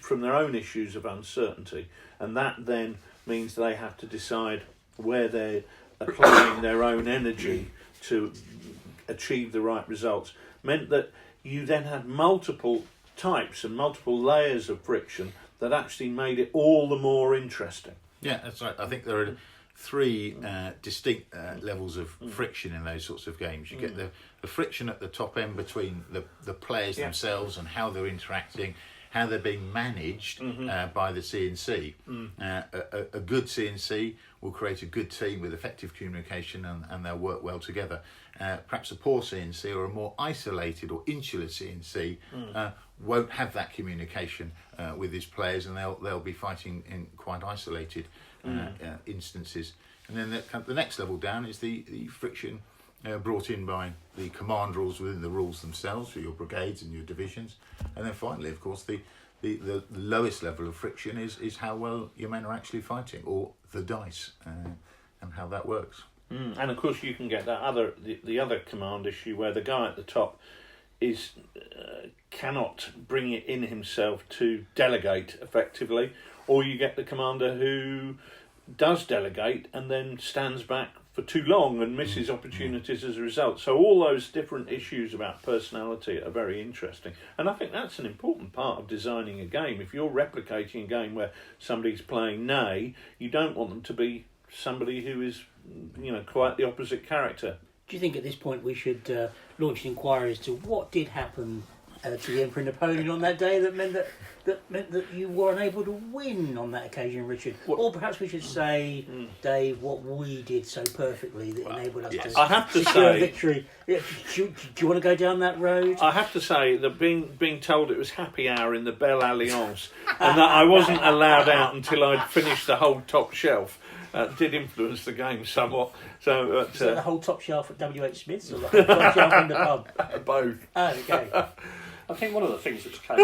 from their own issues of uncertainty, and that then means they have to decide where they're applying their own energy to achieve the right results. Meant that you then had multiple types and multiple layers of friction that actually made it all the more interesting. Yeah, that's right. I think there are three distinct levels of friction in those sorts of games. You get the friction at the top end between the players themselves and how they're interacting, how they're being managed by the CNC. A good CNC will create a good team with effective communication, and they'll work well together. Perhaps a poor CNC or a more isolated or insular CNC won't have that communication with his players, and they'll be fighting in quite isolated instances. And then the next level down is the friction brought in by the command rules within the rules themselves for your brigades and your divisions. And then finally, of course, the lowest level of friction is how well your men are actually fighting, or the dice, and how that works. And of course you can get that the other command issue where the guy at the top cannot bring it in himself to delegate effectively, or you get the commander who does delegate and then stands back for too long and misses opportunities as a result. So all those different issues about personality are very interesting, and I think that's an important part of designing a game. If you're replicating a game where somebody's playing nay, you don't want them to be somebody who is quite the opposite character. Do you think at this point we should launch an inquiry as to what did happen to the Emperor Napoleon on that day that meant that you were unable to win on that occasion, Richard? Or perhaps we should say, Dave, what we did so perfectly that enabled us to I have to secure say, victory. Do you want to go down that road? I have to say that being told it was happy hour in the Belle Alliance and that I wasn't allowed out until I'd finished the whole top shelf did influence the game somewhat. So, is that the whole top shelf at W.H. Smith's or the whole top shelf in the pub? Both. Oh, okay. I think one of the things which came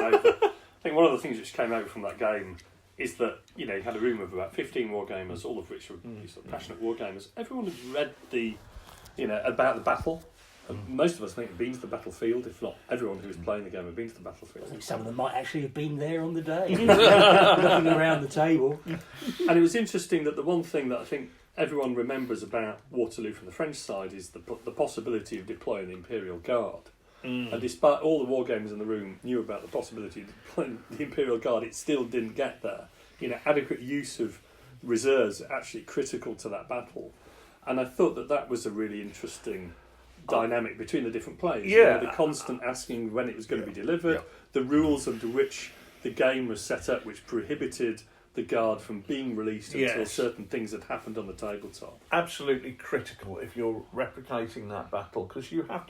over from that game is that you had a room of about 15 wargamers, all of which were sort of passionate wargamers. Everyone had read about the battle. Most of us, I think, had been to the battlefield. If not everyone who was playing the game had been to the battlefield. I think some of them might actually have been there on the day, looking around the table. And it was interesting that the one thing that I think everyone remembers about Waterloo from the French side is the possibility of deploying the Imperial Guard. And despite all the wargamers in the room knew about the possibility of deploying the Imperial Guard, it still didn't get there. Adequate use of reserves are actually critical to that battle. And I thought that was a really interesting dynamic between the different players. The constant asking when it was going to be delivered, the rules under which the game was set up, which prohibited the guard from being released until certain things had happened on the tabletop. Absolutely critical if you're replicating that battle, because you have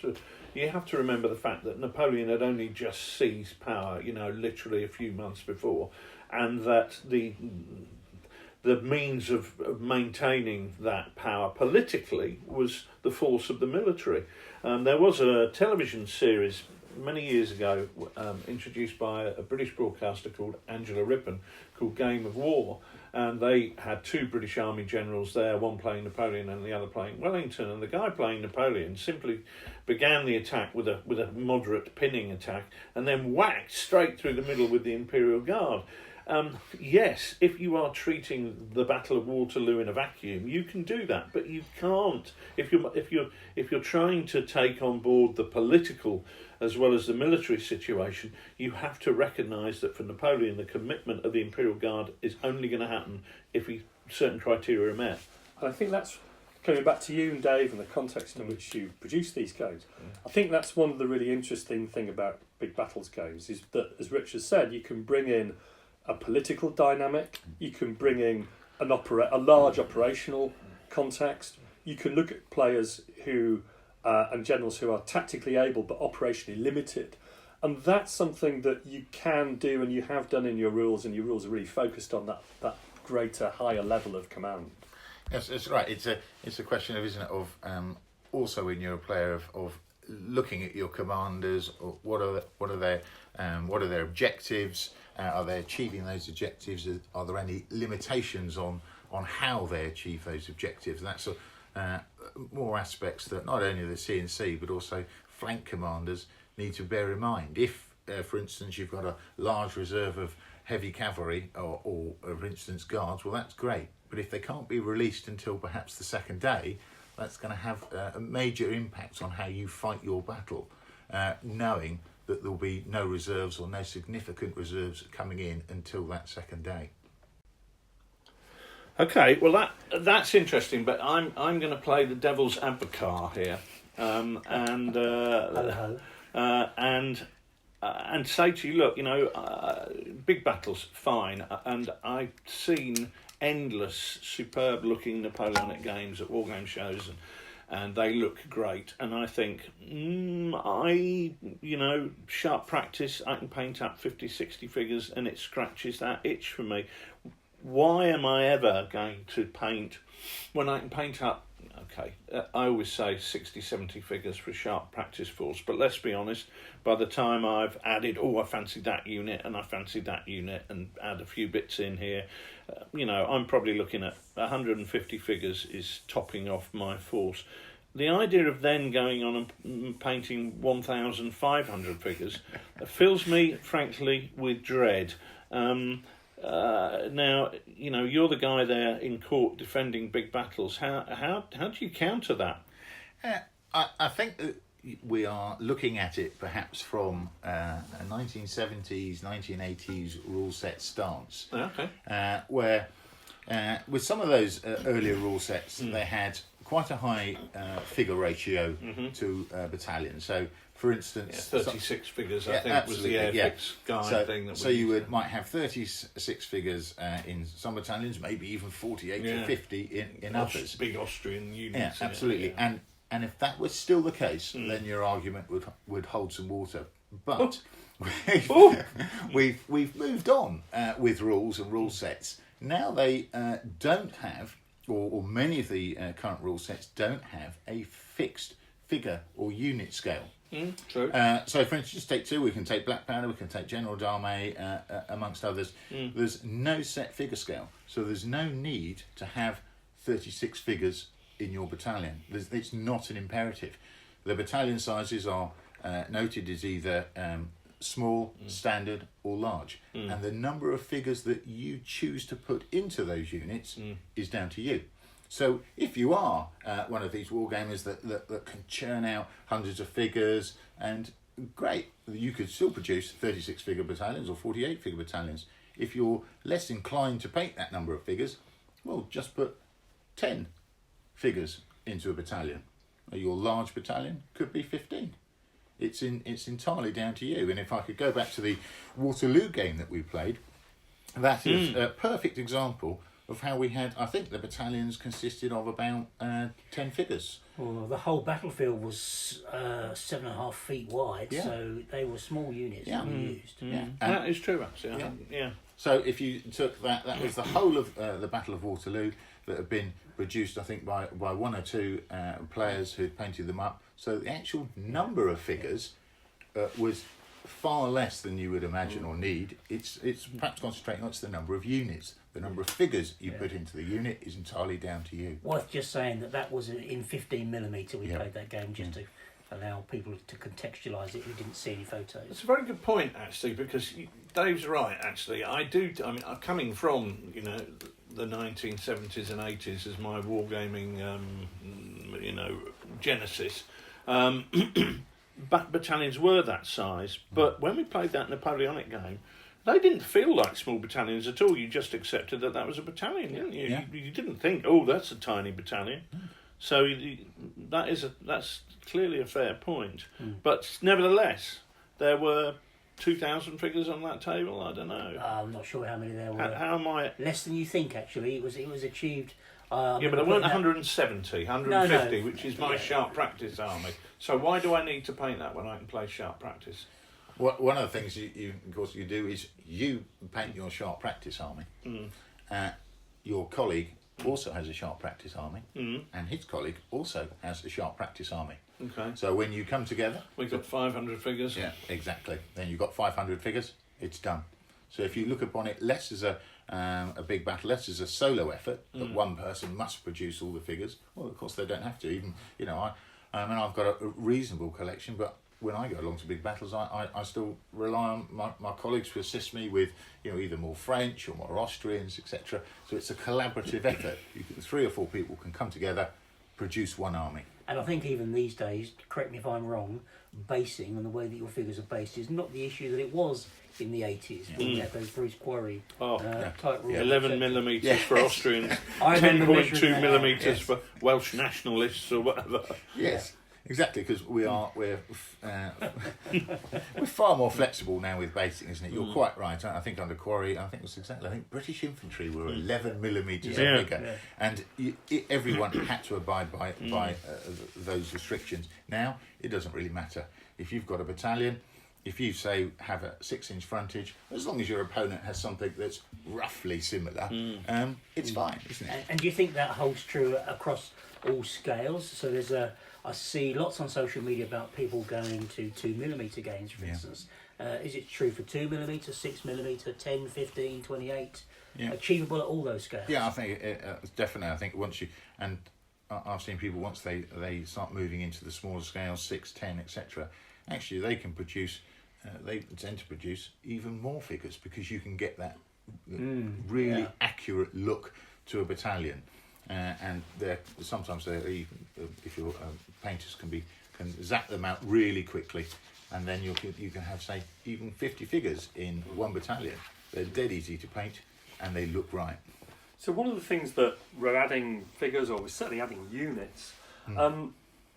to remember the fact that Napoleon had only just seized power, literally a few months before, and that the means of maintaining that power politically was the force of the military. There was a television series many years ago introduced by a British broadcaster called Angela Rippon, called Game of War, and they had two British Army generals there, one playing Napoleon and the other playing Wellington, and the guy playing Napoleon simply began the attack with a moderate pinning attack and then whacked straight through the middle with the Imperial Guard. Yes, if you are treating the Battle of Waterloo in a vacuum, you can do that, but you can't if you're trying to take on board the political as well as the military situation. You have to recognise that for Napoleon, the commitment of the Imperial Guard is only going to happen if certain criteria are met. And I think that's coming back to you and Dave and the context in which you produce these games. I think that's one of the really interesting thing about big battles games is that, as Richard said, you can bring in a political dynamic, you can bring in a large operational context, you can look at players who and generals who are tactically able but operationally limited, and that's something that you can do and you have done in your rules, and your rules are really focused on that greater, higher level of command. Yes, that's right. It's a question of, isn't it, of also when you're a player of looking at your commanders. Or what are their objectives? Are they achieving those objectives? Are there any limitations on how they achieve those objectives? And that's more aspects that not only the CNC but also flank commanders need to bear in mind. If, for instance, you've got a large reserve of heavy cavalry or for instance, guards, well, that's great. But if they can't be released until perhaps the second day, that's going to have a major impact on how you fight your battle, knowing that there'll be no reserves or no significant reserves coming in until that second day. Okay, well that's interesting, but I'm going to play the devil's advocate here, and say to you, look, big battles, fine, and I've seen endless superb looking Napoleonic games at wargame shows, and they look great, and I think sharp practice, I can paint up 50-60 figures and it scratches that itch for me. Why am I ever going to paint when I can paint up, I always say 60-70 figures for a sharp practice force, but let's be honest, by the time I've added, I fancy that unit and I fancy that unit and add a few bits in here, I'm probably looking at 150 figures is topping off my force. The idea of then going on and painting 1,500 figures fills me, frankly, with dread. Now, you're the guy there in court defending big battles. How do you counter that? I think that we are looking at it perhaps from a 1970s, 1980s rule set stance. Okay. Where with some of those earlier rule sets, they had quite a high figure ratio to battalions. So, for instance, 36 figures, I think, was the Airfix guide thing. So you might have 36 figures in some battalions, maybe even 48 to 50 in others. Big Austrian units. Yeah, absolutely. And if that was still the case, then your argument would hold some water. But we've moved on with rules and rule sets. Now they don't have, or many of the current rule sets don't have a fixed figure or unit scale. True. So, for instance, take two. We can take Black Powder, we can take General d'Armée, amongst others. There's no set figure scale, so there's no need to have 36 figures in your battalion. It's not an imperative. The battalion sizes are noted as either small, standard, or large, and the number of figures that you choose to put into those units is down to you. So if you are one of these wargamers that can churn out hundreds of figures, and great, you could still produce 36 figure battalions or 48 figure battalions. If you're less inclined to paint that number of figures, well, just put 10 figures into a battalion. Your large battalion could be 15. It's entirely down to you. And if I could go back to the Waterloo game that we played, that is a perfect example of how we had, I think the battalions consisted of about 10 figures. Well, the whole battlefield was 7.5 feet wide, so they were small units that were used. Yeah. That is true, actually. Yeah. So if you took that was the whole of the Battle of Waterloo that had been produced, I think, by one or two players who'd painted them up. So the actual number of figures was far less than you would imagine or need. It's perhaps concentrating on the number of units. The number of figures you put into the unit is entirely down to you. Worth just saying that was in 15mm we played that game, just to allow people to contextualise it who didn't see any photos. It's a very good point, actually, because Dave's right, actually. I'm coming from, the 1970s and 80s as my wargaming, genesis. Battalions were that size, but when we played that Napoleonic game, they didn't feel like small battalions at all. You just accepted that was a battalion, didn't you? Yeah. You didn't think, that's a tiny battalion. So that's clearly a fair point. But nevertheless, there were 2,000 figures on that table. I don't know. I'm not sure how many there were. How am I? Less than you think, actually. It was achieved. But there weren't 170, 150, which is my sharp practice army. So why do I need to paint that when I can play sharp practice? One of the things you of course you do is you paint your sharp practice army. Your colleague also has a sharp practice army, and his colleague also has a sharp practice army. Okay. So when you come together, We've got 500 figures. yeah, exactly. Then you've got 500 figures. It's done. So if you look upon it less as a big battle, less as a solo effort that one person must produce all the figures. Well, of course they don't have to. Even I've got a reasonable collection, but when I go along to big battles, I still rely on my colleagues to assist me with either more French or more Austrians, etc. So it's a collaborative effort. 3 or 4 people can come together, produce one army. And I think even these days, correct me if I'm wrong, basing and the way that your figures are based is not the issue that it was in the 80s when we had those Bruce Quarry type rules. 11 millimetres for Austrians, I remember measuring 10.2 that millimetres for Welsh nationalists or whatever. Yes, exactly, because we're far more flexible now with basing, isn't it? You're quite right. I think under Quarry, I think British infantry were 11 millimetres Yeah. bigger, and everyone had to abide by those restrictions. Now it doesn't really matter if you've got a battalion. If you say have a 6-inch frontage, as long as your opponent has something that's roughly similar, it's fine, isn't it? And do you think that holds true across all scales? So I see lots on social media about people going to 2mm games, for instance. Is it true for 2mm, 6mm, 10, 15, 28? Achievable at all those scales? Yeah, I think definitely. I think once you and I've seen people once they start moving into the smaller scales, 6, 10, etc. Actually, they can produce. They tend to produce even more figures because you can get that really accurate look to a battalion, and sometimes they're even if your painters can zap them out really quickly, and then you can have say even 50 figures in one battalion. They're dead easy to paint, and they look right. So one of the things that we're adding figures, or we're certainly adding units.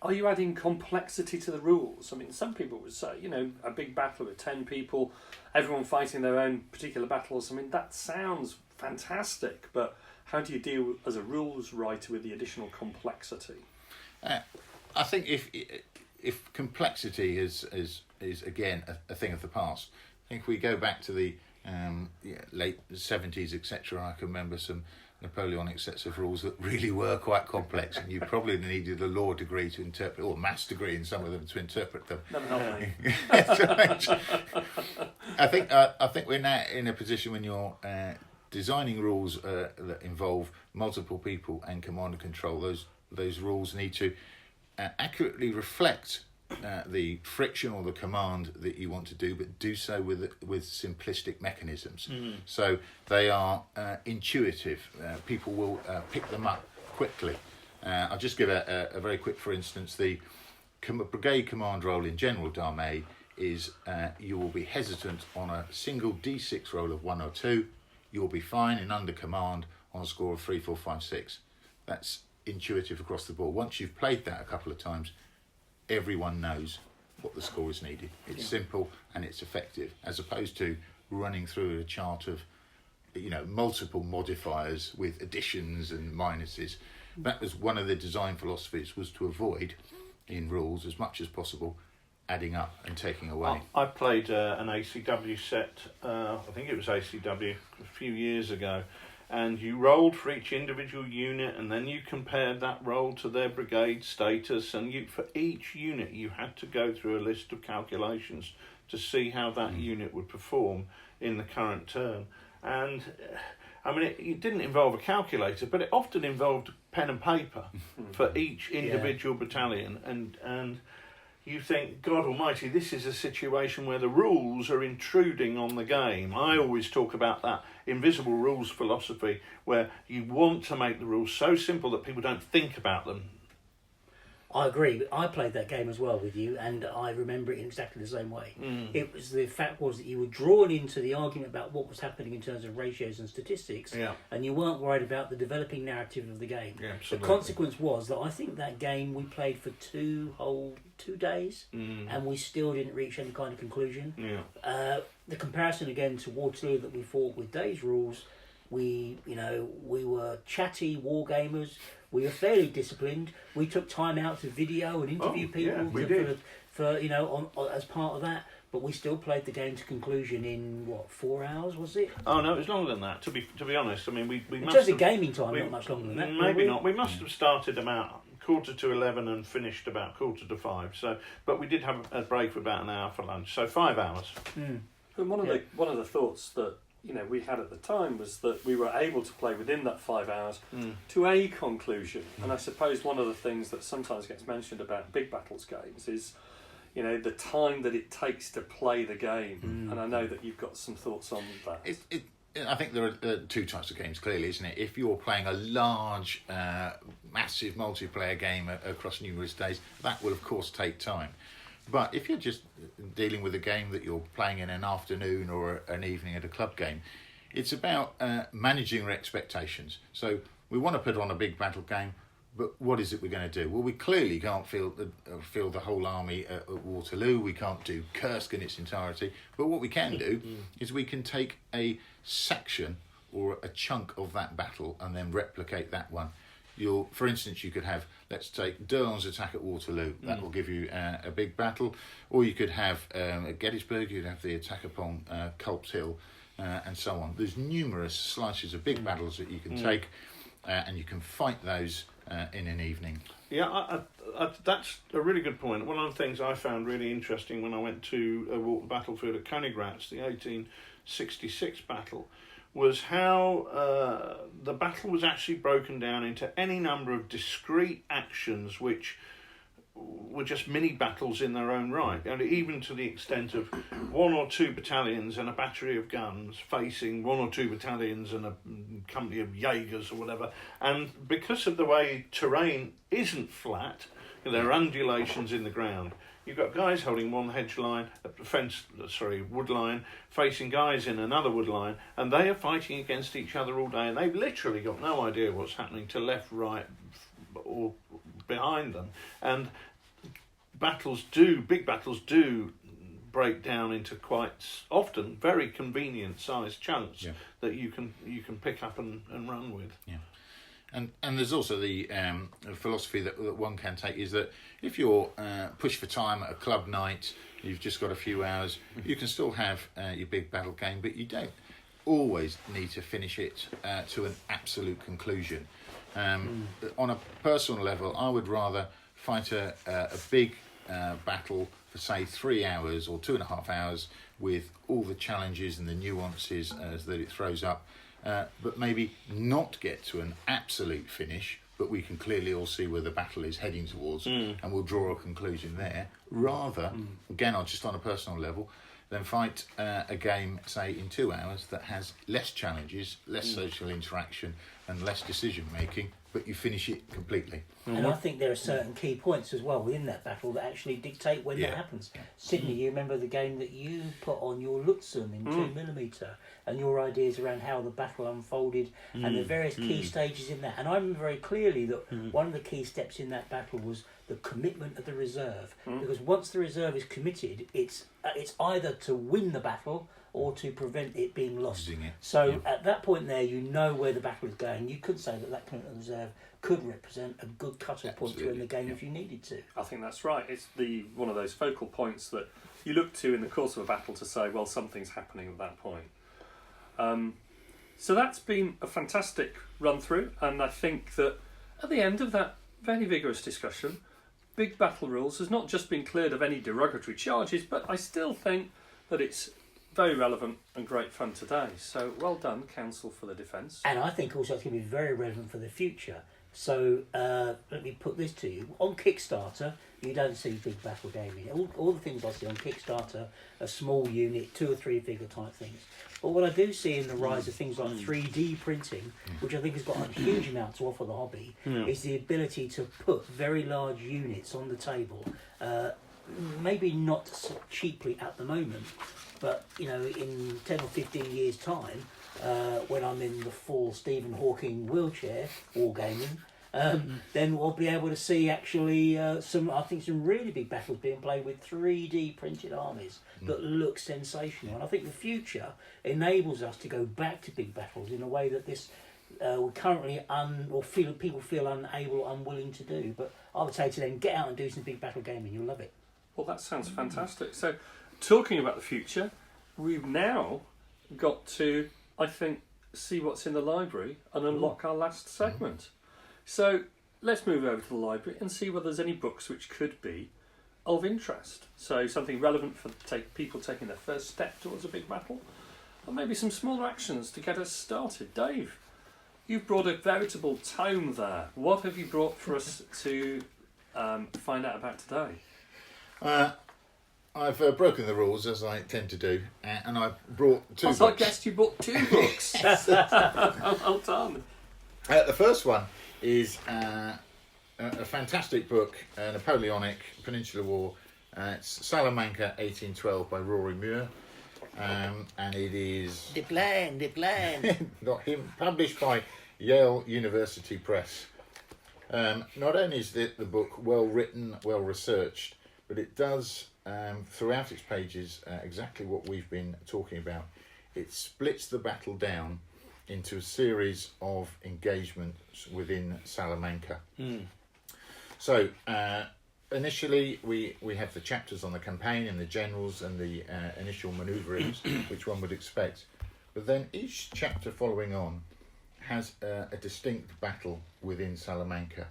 Are you adding complexity to the rules? I mean, some people would say, a big battle with 10 people, everyone fighting their own particular battles. I mean, that sounds fantastic, but how do you deal as a rules writer with the additional complexity? I think if complexity is again a thing of the past, I think we go back to the late 70s, etc. I can remember some Napoleonic sets of rules that really were quite complex, and you probably needed a law degree to interpret, or a maths degree in some of them to interpret them. Never helped me. That's right. I think we're now in a position when you're designing rules that involve multiple people and command and control. Those rules need to accurately reflect the friction or the command that you want to do, but do so with simplistic mechanisms. So they are intuitive. People will pick them up quickly. I'll just give a very quick, for instance, the brigade command roll in General D'Armée is you will be hesitant on a single D6 roll of 1 or 2. You'll be fine in under command on a score of 3, 4, 5, 6. That's intuitive across the board. Once you've played that a couple of times, everyone knows what the score is needed. It's simple and it's effective, as opposed to running through a chart of multiple modifiers with additions and minuses. That was one of the design philosophies, was to avoid in rules as much as possible adding up and taking away. I played an ACW set, I think it was ACW a few years ago, and you rolled for each individual unit, and then you compared that roll to their brigade status, and for each unit you had to go through a list of calculations to see how that unit would perform in the current turn. And I mean, it didn't involve a calculator, but it often involved pen and paper for each individual battalion, and you think, God almighty, this is a situation where the rules are intruding on the game. I always talk about that invisible rules philosophy, where you want to make the rules so simple that people don't think about them. I agree. I played that game as well with you, and I remember it in exactly the same way. It was the fact was that you were drawn into the argument about what was happening in terms of ratios and statistics, and you weren't worried about the developing narrative of the game. The consequence was that I think that game we played for 2 days, and we still didn't reach any kind of conclusion. The comparison again to Waterloo that we fought with Dave's rules, we were chatty war gamers. We were fairly disciplined. We took time out to video and interview people for as part of that. but we still played the game to conclusion in, what, 4 hours, was it? Oh no, it was longer than that. To be honest, I mean we In must terms of have, gaming time, not much longer than that. maybe not. We must have started about 11:15 and finished about 5:15. So, but we did have a break for about an hour for lunch, so 5 hours. And one of the thoughts that we had at the time was that we were able to play within that 5 hours to a conclusion. And I suppose one of the things that sometimes gets mentioned about big battles games is the time that it takes to play the game. And I know that you've got some thoughts on that. I think there are two types of games, clearly, isn't it? If you're playing a large, massive multiplayer game across numerous days, that will, of course, take time. But if you're just dealing with a game that you're playing in an afternoon or an evening at a club game, it's about managing your expectations. So we want to put on a big battle game, but what is it we're going to do? Well, we clearly can't field the whole army at Waterloo. We can't do Kursk in its entirety. But what we can do is we can take a section or a chunk of that battle and then replicate that one. For instance, you could have, let's take D'Eulon's attack at Waterloo. That will give you a big battle. Or you could have at Gettysburg, you'd have the attack upon Culp's Hill, and so on. There's numerous slices of big battles that you can take, and you can fight those in an evening. Yeah, that's a really good point. One of the things I found really interesting when I went to walk the battlefield at Königgrätz, the 1866 battle, was how the battle was actually broken down into any number of discrete actions which were just mini battles in their own right, and even to the extent of 1 or 2 battalions and a battery of guns facing 1 or 2 battalions and a company of Jaegers or whatever. And because of the way terrain isn't flat, there are undulations in the ground. You've got guys holding one hedge line, wood line, facing guys in another wood line, and they are fighting against each other all day, and they've literally got no idea what's happening to left, right, or behind them. And big battles do break down into quite often very convenient sized chunks that you can pick up and run with. Yeah. And there's also the philosophy that one can take is that if you're pushed for time at a club night, you've just got a few hours, you can still have your big battle game, but you don't always need to finish it to an absolute conclusion. On a personal level, I would rather fight a big battle for, say, 3 hours or 2.5 hours with all the challenges and the nuances that it throws up, but maybe not get to an absolute finish, but we can clearly all see where the battle is heading towards, and we'll draw a conclusion there, rather, again, just on a personal level, than fight a game, say, in 2 hours that has less challenges, less social interaction, and less decision making, but you finish it completely. And I think there are certain key points as well within that battle that actually dictate when that happens. Sydney, you remember the game that you put on your Lutzen in 2mm, and your ideas around how the battle unfolded and the various key stages in that. And I remember very clearly that one of the key steps in that battle was the commitment of the reserve, because once the reserve is committed, it's either to win the battle or to prevent it being lost. So at that point there, you know where the battle is going. You could say that commitment of the reserve could represent a good cut-off point to win the game if you needed to. I think that's right. It's one of those focal points that you look to in the course of a battle to say, well, something's happening at that point. So that's been a fantastic run-through, and I think that at the end of that very vigorous discussion, Big Battle Rules has not just been cleared of any derogatory charges, but I still think that it's very relevant and great fun today. So well done, Council for the Defence. And I think also it's going to be very relevant for the future. So let me put this to you. On Kickstarter, you don't see big battle gaming. All the things I see on Kickstarter are small unit, 2 or 3 figure type things. But what I do see in the rise of things like 3D printing, which I think has got a huge amount to offer the hobby, is the ability to put very large units on the table. Maybe not so cheaply at the moment, but in 10 or 15 years' time, when I'm in the full Stephen Hawking wheelchair, wargaming, then we'll be able to see actually some really big battles being played with 3D printed armies that look sensational. And I think the future enables us to go back to big battles in a way that this we're currently people feel unable or unwilling to do. But I would say to them, get out and do some big battle gaming. You'll love it. Well, that sounds fantastic. So talking about the future, we've now got to, I think, see what's in the library and unlock our last segment. So let's move over to the library and see whether there's any books which could be of interest. So something relevant for people taking their first step towards a big battle, or maybe some smaller actions to get us started. Dave, you've brought a veritable tome there. What have you brought for us to find out about today? I've broken the rules, as I tend to do, and I've brought two books. I guessed you brought 2 books. Well done. The first one is a fantastic book, Napoleonic Peninsular War. It's Salamanca 1812 by Rory Muir, and it is The plan. not him, published by Yale University Press. Not only is the book well written, well researched, but it does throughout its pages exactly what we've been talking about. It splits the battle down into a series of engagements within Salamanca. So initially we have the chapters on the campaign and the generals and the initial manoeuvrings, which one would expect. But then each chapter following on has a distinct battle within Salamanca.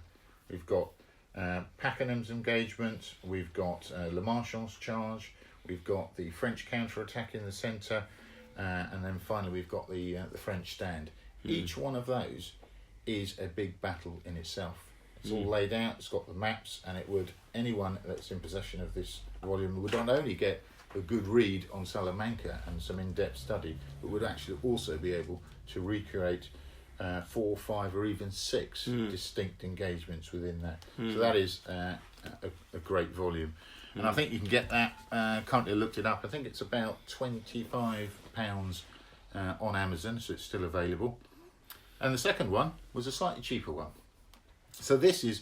We've got Pakenham's engagement, we've got Le Marchand's charge, we've got the French counter-attack in the centre, and then finally we've got the French stand. Each one of those is a big battle in itself. It's all laid out, it's got the maps, and anyone that's in possession of this volume would not only get a good read on Salamanca and some in-depth study, but would actually also be able to recreate 4, 5 or even 6 distinct engagements within that. So that is a great volume. And I think you can get that, currently looked it up, I think it's about £25 on Amazon, so it's still available. And the second one was a slightly cheaper one. So this is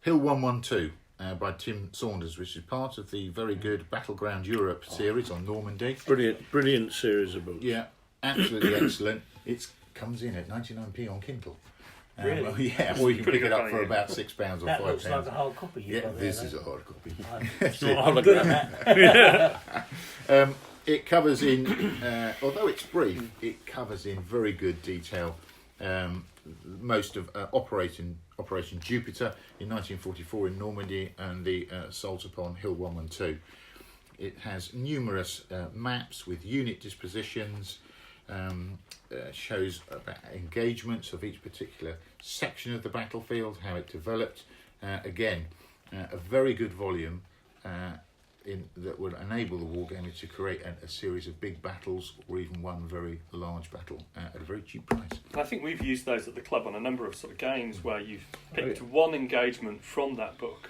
Hill 112 by Tim Saunders, which is part of the very good Battleground Europe series on Normandy. Brilliant series of books. Yeah, absolutely excellent. It comes in at 99p on Kindle. Really? Well, yeah, or you can pick it up for value. about £6 or That £5. looks like a hard copy. Yeah, this is a hard copy. It's not hard like It covers in, although it's brief, it covers in very good detail most of Operation Jupiter in 1944 in Normandy and the assault upon Hill 112. It has numerous maps with unit dispositions, shows about engagements of each particular section of the battlefield, how it developed. Again, a very good volume that would enable the wargamer to create a series of big battles or even one very large battle at a very cheap price. I think we've used those at the club on a number of sort of games where you've picked one engagement from that book.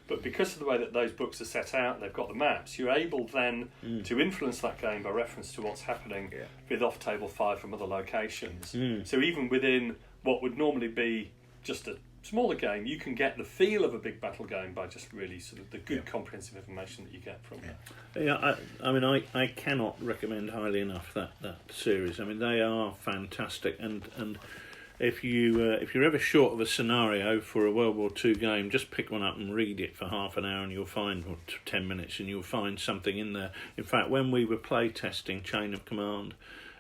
But because of the way that those books are set out and they've got the maps, you're able then to influence that game by reference to what's happening with off-table 5 from other locations. So even within what would normally be just a smaller game, you can get the feel of a big battle game by just really sort of the good comprehensive information that you get from that. Yeah, I mean, I cannot recommend highly enough that series. I mean, they are fantastic, and if you're ever short of a scenario for a World War II game, just pick one up and read it for half an hour, and you'll find 10 minutes, and you'll find something in there. In fact, when we were play testing Chain of Command,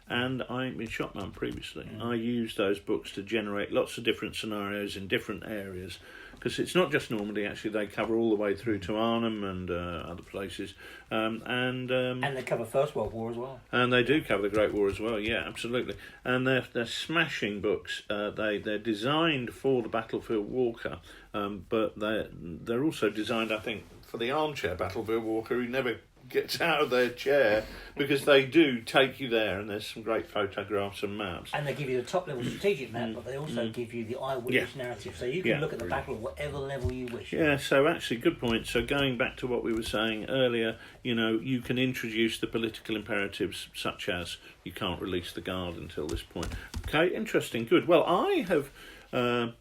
and I've been shotgun previously, I used those books to generate lots of different scenarios in different areas, because it's not just Normandy. Actually, they cover all the way through to Arnhem and other places, and they cover First World War as well. And they do cover the Great War as well. Yeah, absolutely. And they're smashing books. They're designed for the battlefield walker, but they're also designed, I think, for the armchair battlefield walker who never gets out of their chair, because they do take you there, and there's some great photographs and maps. And they give you the top level strategic map, but they also give you the eyewitness narrative, so you can look at the battle at whatever level you wish. Yeah, so actually, good point. So going back to what we were saying earlier, you can introduce the political imperatives, such as you can't release the guard until this point. Okay, interesting, good. Well, I have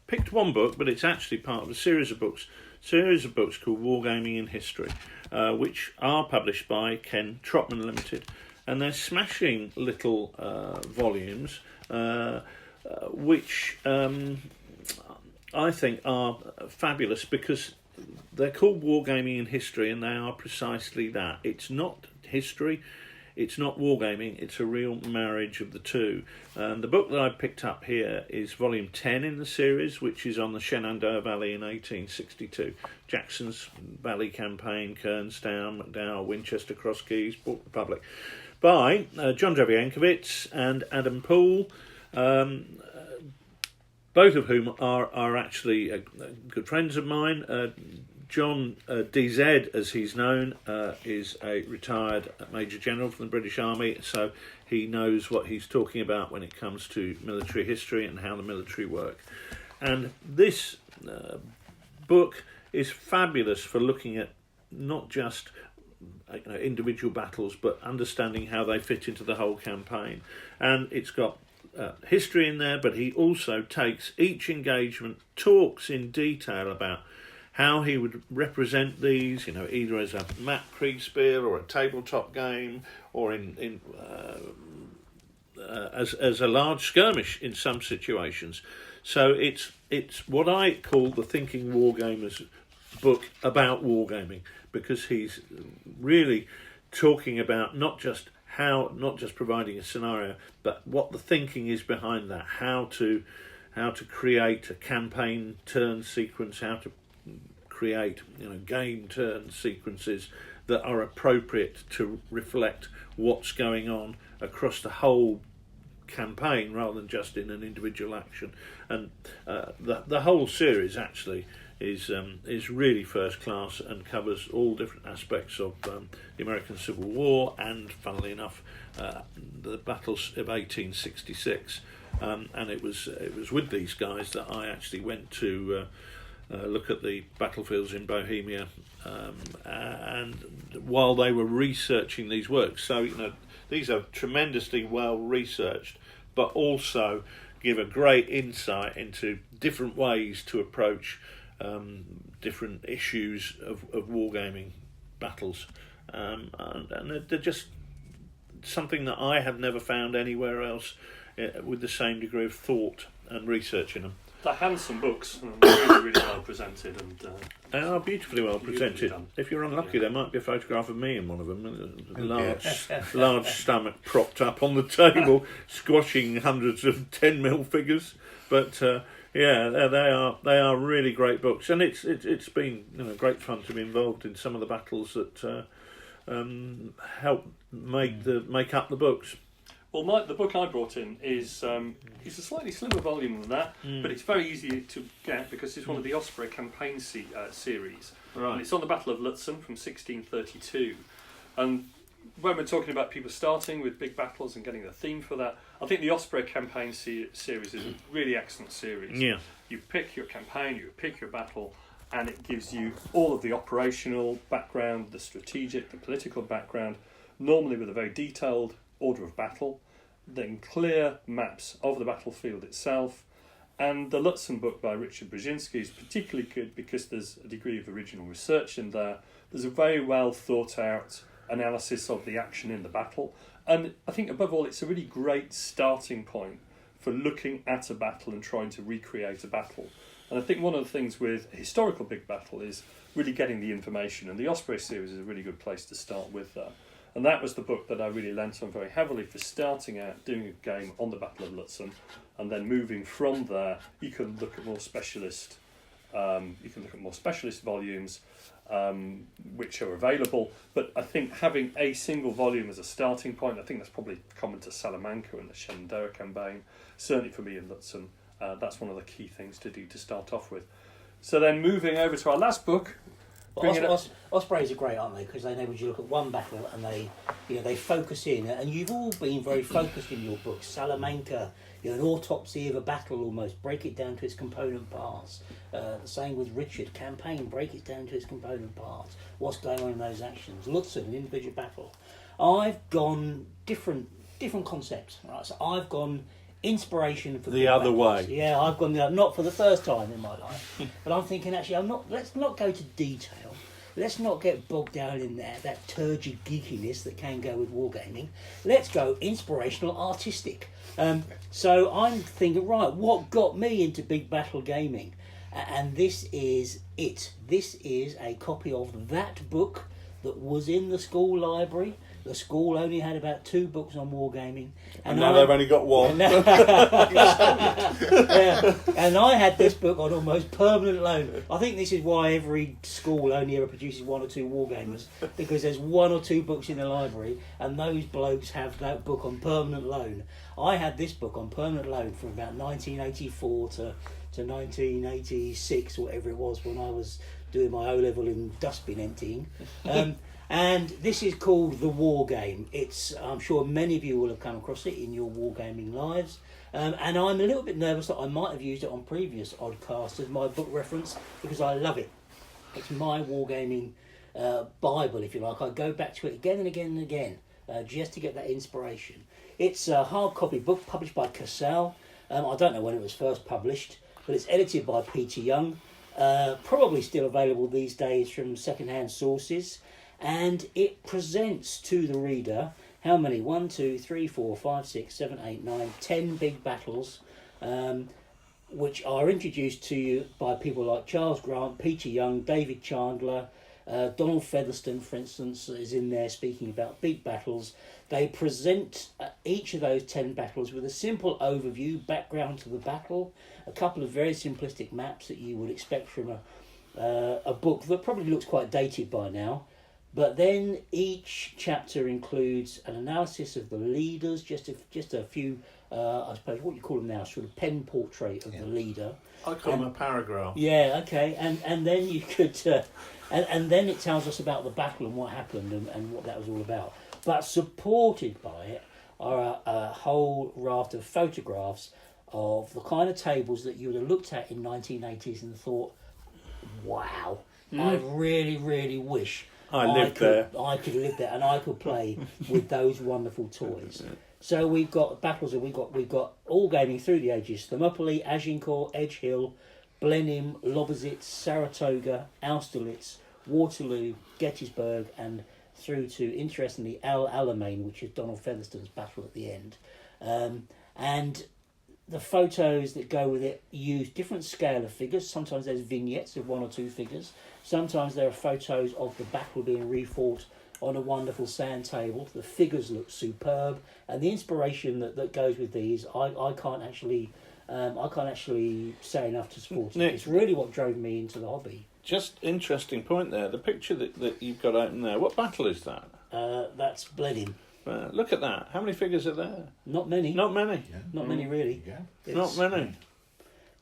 picked one book, but it's actually part of a series of books called Wargaming in History, which are published by Ken Trotman Limited, and they're smashing little volumes, which I think are fabulous, because they're called Wargaming in History, and they are precisely that. It's not history. It's not wargaming, it's a real marriage of the two. And the book that I picked up here is volume 10 in the series, which is on the Shenandoah Valley in 1862. Jackson's Valley Campaign, Kernstown, McDowell, Winchester, Cross Keys, Port Republic, by John Javiankiewicz and Adam Poole, both of whom are actually good friends of mine. John DZ, as he's known, is a retired Major General from the British Army, so he knows what he's talking about when it comes to military history and how the military work. And this book is fabulous for looking at not just individual battles, but understanding how they fit into the whole campaign. And it's got history in there, but he also takes each engagement, talks in detail about how he would represent these, either as a map Kriegspiel or a tabletop game, or as a large skirmish in some situations. So it's what I call the Thinking Wargamers book about wargaming, because he's really talking about not just providing a scenario, but what the thinking is behind that, how to create a campaign turn sequence, how to create game turn sequences that are appropriate to reflect what's going on across the whole campaign rather than just in an individual action. And the whole series actually is really first class and covers all different aspects of the American Civil War and, funnily enough, the battles of 1866. And it was with these guys that I actually went to look at the battlefields in Bohemia, and while they were researching these works. So these are tremendously well researched, but also give a great insight into different ways to approach different issues of wargaming battles, and they're just something that I have never found anywhere else with the same degree of thought and research in them. They're handsome books, and really well presented, and they are beautifully well presented. done. If you're unlucky, there might be a photograph of me in one of them, large stomach propped up on the table, squashing hundreds of 10mm figures. But they are really great books, and it's been great fun to be involved in some of the battles that help make up the books. Well, the book I brought in is a slightly slimmer volume than that, but it's very easy to get because it's one of the Osprey campaign series. Right. And it's on the Battle of Lutzen from 1632. And when we're talking about people starting with big battles and getting the theme for that, I think the Osprey campaign series is a really excellent series. Yeah. You pick your campaign, you pick your battle, and it gives you all of the operational background, the strategic, the political background, normally with a very detailed order of battle, then clear maps of the battlefield itself. And the Lutzen book by Richard Brzezinski is particularly good because there's a degree of original research in there. There's a very well thought out analysis of the action in the battle, and I think above all it's a really great starting point for looking at a battle and trying to recreate a battle. And I think one of the things with a historical big battle is really getting the information, and the Osprey series is a really good place to start with that. And that was the book that I really lent on very heavily for starting out doing a game on the Battle of Lutzen, and then moving from there, you can look at more specialist. Volumes, which are available. But I think having a single volume as a starting point, I think that's probably common to Salamanca and the Shenandoah campaign. Certainly for me in Lutzen, that's one of the key things to do to start off with. So then moving over to our last book. Ospreys are great, aren't they? Because they enable you to look at one battle and they focus in. And you've all been very focused in your books. Salamanca, an autopsy of a battle almost. Break it down to its component parts. The same with Richard. Campaign, break it down to its component parts. What's going on in those actions? Lutzen, an individual battle. I've gone different concepts. Right? So I've gone inspiration for the other battles. way. Yeah, I've gone not for the first time in my life, but I'm thinking actually, let's not go to detail. Let's not get bogged down in that turgid geekiness that can go with wargaming. Let's go inspirational, artistic. So I'm thinking, right, what got me into big battle gaming? And this is it. This is a copy of that book that was in the school library The school only had about 2 books on wargaming. And now they've only got one. Yeah, and I had this book on almost permanent loan. I think this is why every school only ever produces 1 or 2 wargamers, because there's 1 or 2 books in the library, and those blokes have that book on permanent loan. I had this book on permanent loan from about 1984 to 1986, or whatever it was, when I was doing my O-level in dustbin emptying. And this is called The War Game. I'm sure many of you will have come across it in your wargaming lives. And I'm a little bit nervous that I might have used it on previous Oddcast as my book reference, because I love it. It's my wargaming Bible, if you like. I go back to it again and again and again, just to get that inspiration. It's a hard copy book published by Cassell. I don't know when it was first published, but it's edited by Peter Young. Probably still available these days from second-hand sources. And it presents to the reader how many? 1, 2, 3, 4, 5, 6, 7, 8, 9, 10 big battles, which are introduced to you by people like Charles Grant, Peter Young, David Chandler, Donald Featherstone, for instance, is in there speaking about big battles. They present each of those 10 battles with a simple overview, background to the battle, a couple of very simplistic maps that you would expect from a book that probably looks quite dated by now. But then each chapter includes an analysis of the leaders, just a few, I suppose, what you call them now, sort of pen portrait of the leader. I call them a paragraph. Yeah, okay, and then you could, and then it tells us about the battle and what happened and what that was all about. But supported by it are a whole raft of photographs of the kind of tables that you would have looked at in 1980s and thought, wow, I really, really wish I could live there and I could play with those wonderful toys. So we've got battles, and we've got all gaming through the ages: Thermopylae, Agincourt, Edge Hill, Blenheim, Lobositz, Saratoga, Austerlitz, Waterloo, Gettysburg, and through to, interestingly, El Alamein, which is Donald Featherstone's battle at the end. And the photos that go with it use different scale of figures. Sometimes there's vignettes of 1 or 2 figures. Sometimes there are photos of the battle being refought on a wonderful sand table. The figures look superb, and the inspiration that goes with these, I can't actually say enough to support it. Nick, it's really what drove me into the hobby. Just interesting point there. The picture that you've got open there. What battle is that? That's Blenheim. Look at that. How many figures are there? Not many. Not many. Yeah. Not many, really. Yeah. Not many.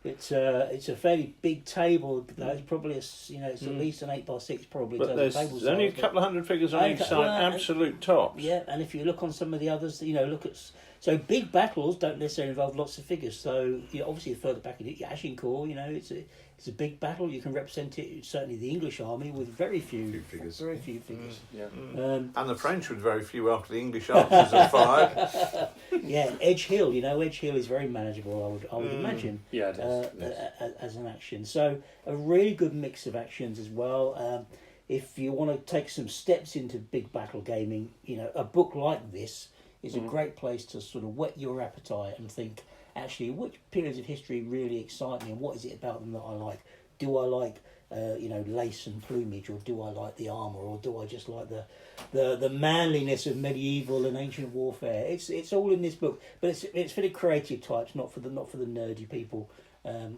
It's a fairly big table. It's probably it's at least an 8x6 probably. But there's only a couple of hundred figures on each side. Absolute tops. Yeah, and if you look on some of the others, look at. So big battles don't necessarily involve lots of figures. So obviously further back in Agincourt, it's a big battle. You can represent it, certainly the English army, with very few figures. Very few figures. Yeah. And the French with very few after the English archers have fired. Yeah, Edge Hill. Edge Hill is very manageable. I would imagine. Yeah, it is. As an action. So a really good mix of actions as well. If you want to take some steps into big battle gaming, a book like this is a great place to sort of whet your appetite and think, actually, which periods of history really excite me, and what is it about them that I like? Do I like, lace and plumage, or do I like the armour, or do I just like the manliness of medieval and ancient warfare? It's all in this book, but it's for the creative types, not for the nerdy people.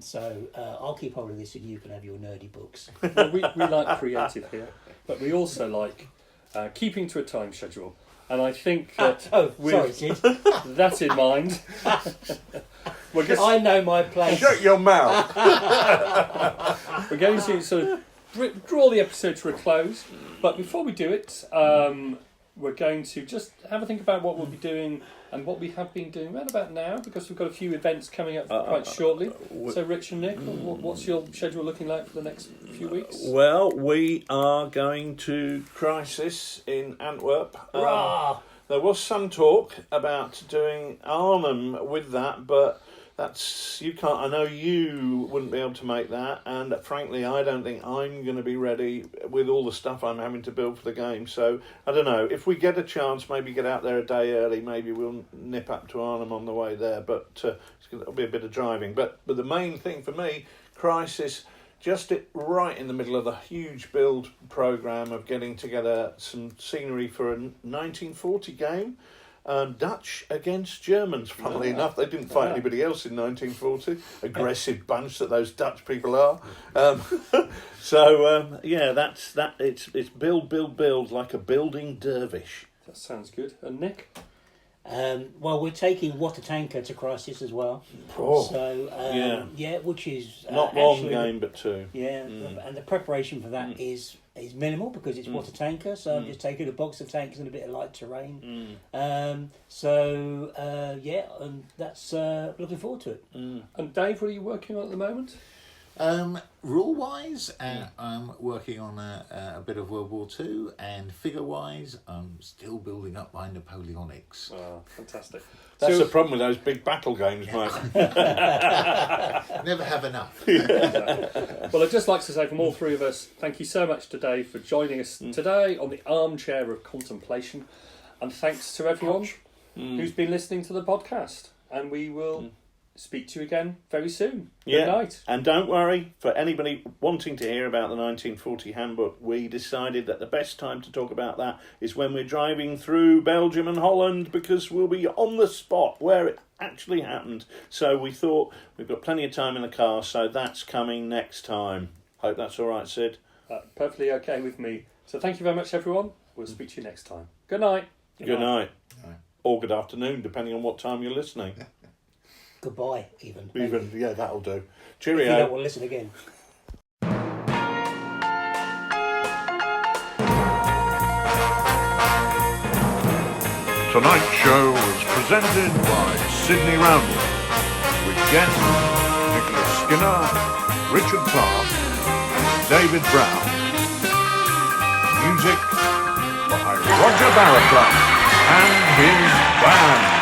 So I'll keep hold of this, and you can have your nerdy books. Well, we like creative here, but we also like keeping to a time schedule. And I think that with Sid. that in mind, I know my place. Shut your mouth. we're going to sort of draw the episode to a close. But before we do it, we're going to just have a think about what we'll be doing and what we have been doing right about now, because we've got a few events coming up quite shortly. So, Rich and Nick, what's your schedule looking like for the next few weeks? Well, we are going to Crisis in Antwerp. There was some talk about doing Arnhem with that, but you can't. I know you wouldn't be able to make that, and frankly, I don't think I'm going to be ready with all the stuff I'm having to build for the game. So I don't know. If we get a chance, maybe get out there a day early. Maybe we'll nip up to Arnhem on the way there. But it'll be a bit of driving. But the main thing for me, Crisis, just right in the middle of the huge build programme of getting together some scenery for a 1940 game. Dutch against Germans, funnily enough. They didn't fight anybody else in 1940. Aggressive bunch that those Dutch people are. That's that. It's build like a building dervish. That sounds good. And Nick? Well, we're taking Water Tanker to Crisis as well. Oh, yeah, which is not one game but two. Yeah, and the preparation for that is minimal because it's Water Tanker. So I'm just taking a box of tankers and a bit of light terrain. And that's looking forward to it. And Dave, what are you working on at the moment? Rule-wise, I'm working on a bit of World War II, and figure-wise, I'm still building up my Napoleonics. Oh, fantastic. That's the problem with those big battle games, mate. Never have enough. Well, I'd just like to say from all three of us, thank you so much to Dave for joining us today on the armchair of contemplation, and thanks to everyone who's been listening to the podcast, and we will speak to you again very soon. Good night. And don't worry, for anybody wanting to hear about the 1940 handbook, we decided that the best time to talk about that is when we're driving through Belgium and Holland, because we'll be on the spot where it actually happened. So we thought we've got plenty of time in the car, so that's coming next time. Hope that's all right, Sid. Perfectly okay with me. So thank you very much, everyone. We'll speak to you next time. Good night. Good night. Or good afternoon, depending on what time you're listening. Goodbye, even. Yeah, that'll do. If you Cheerio. don't want to listen again. Tonight's show was presented by Sydney Roundwood, with guests Nicholas Skinner, Richard Clark, and David Brown. Music by Roger Barraclough and his band.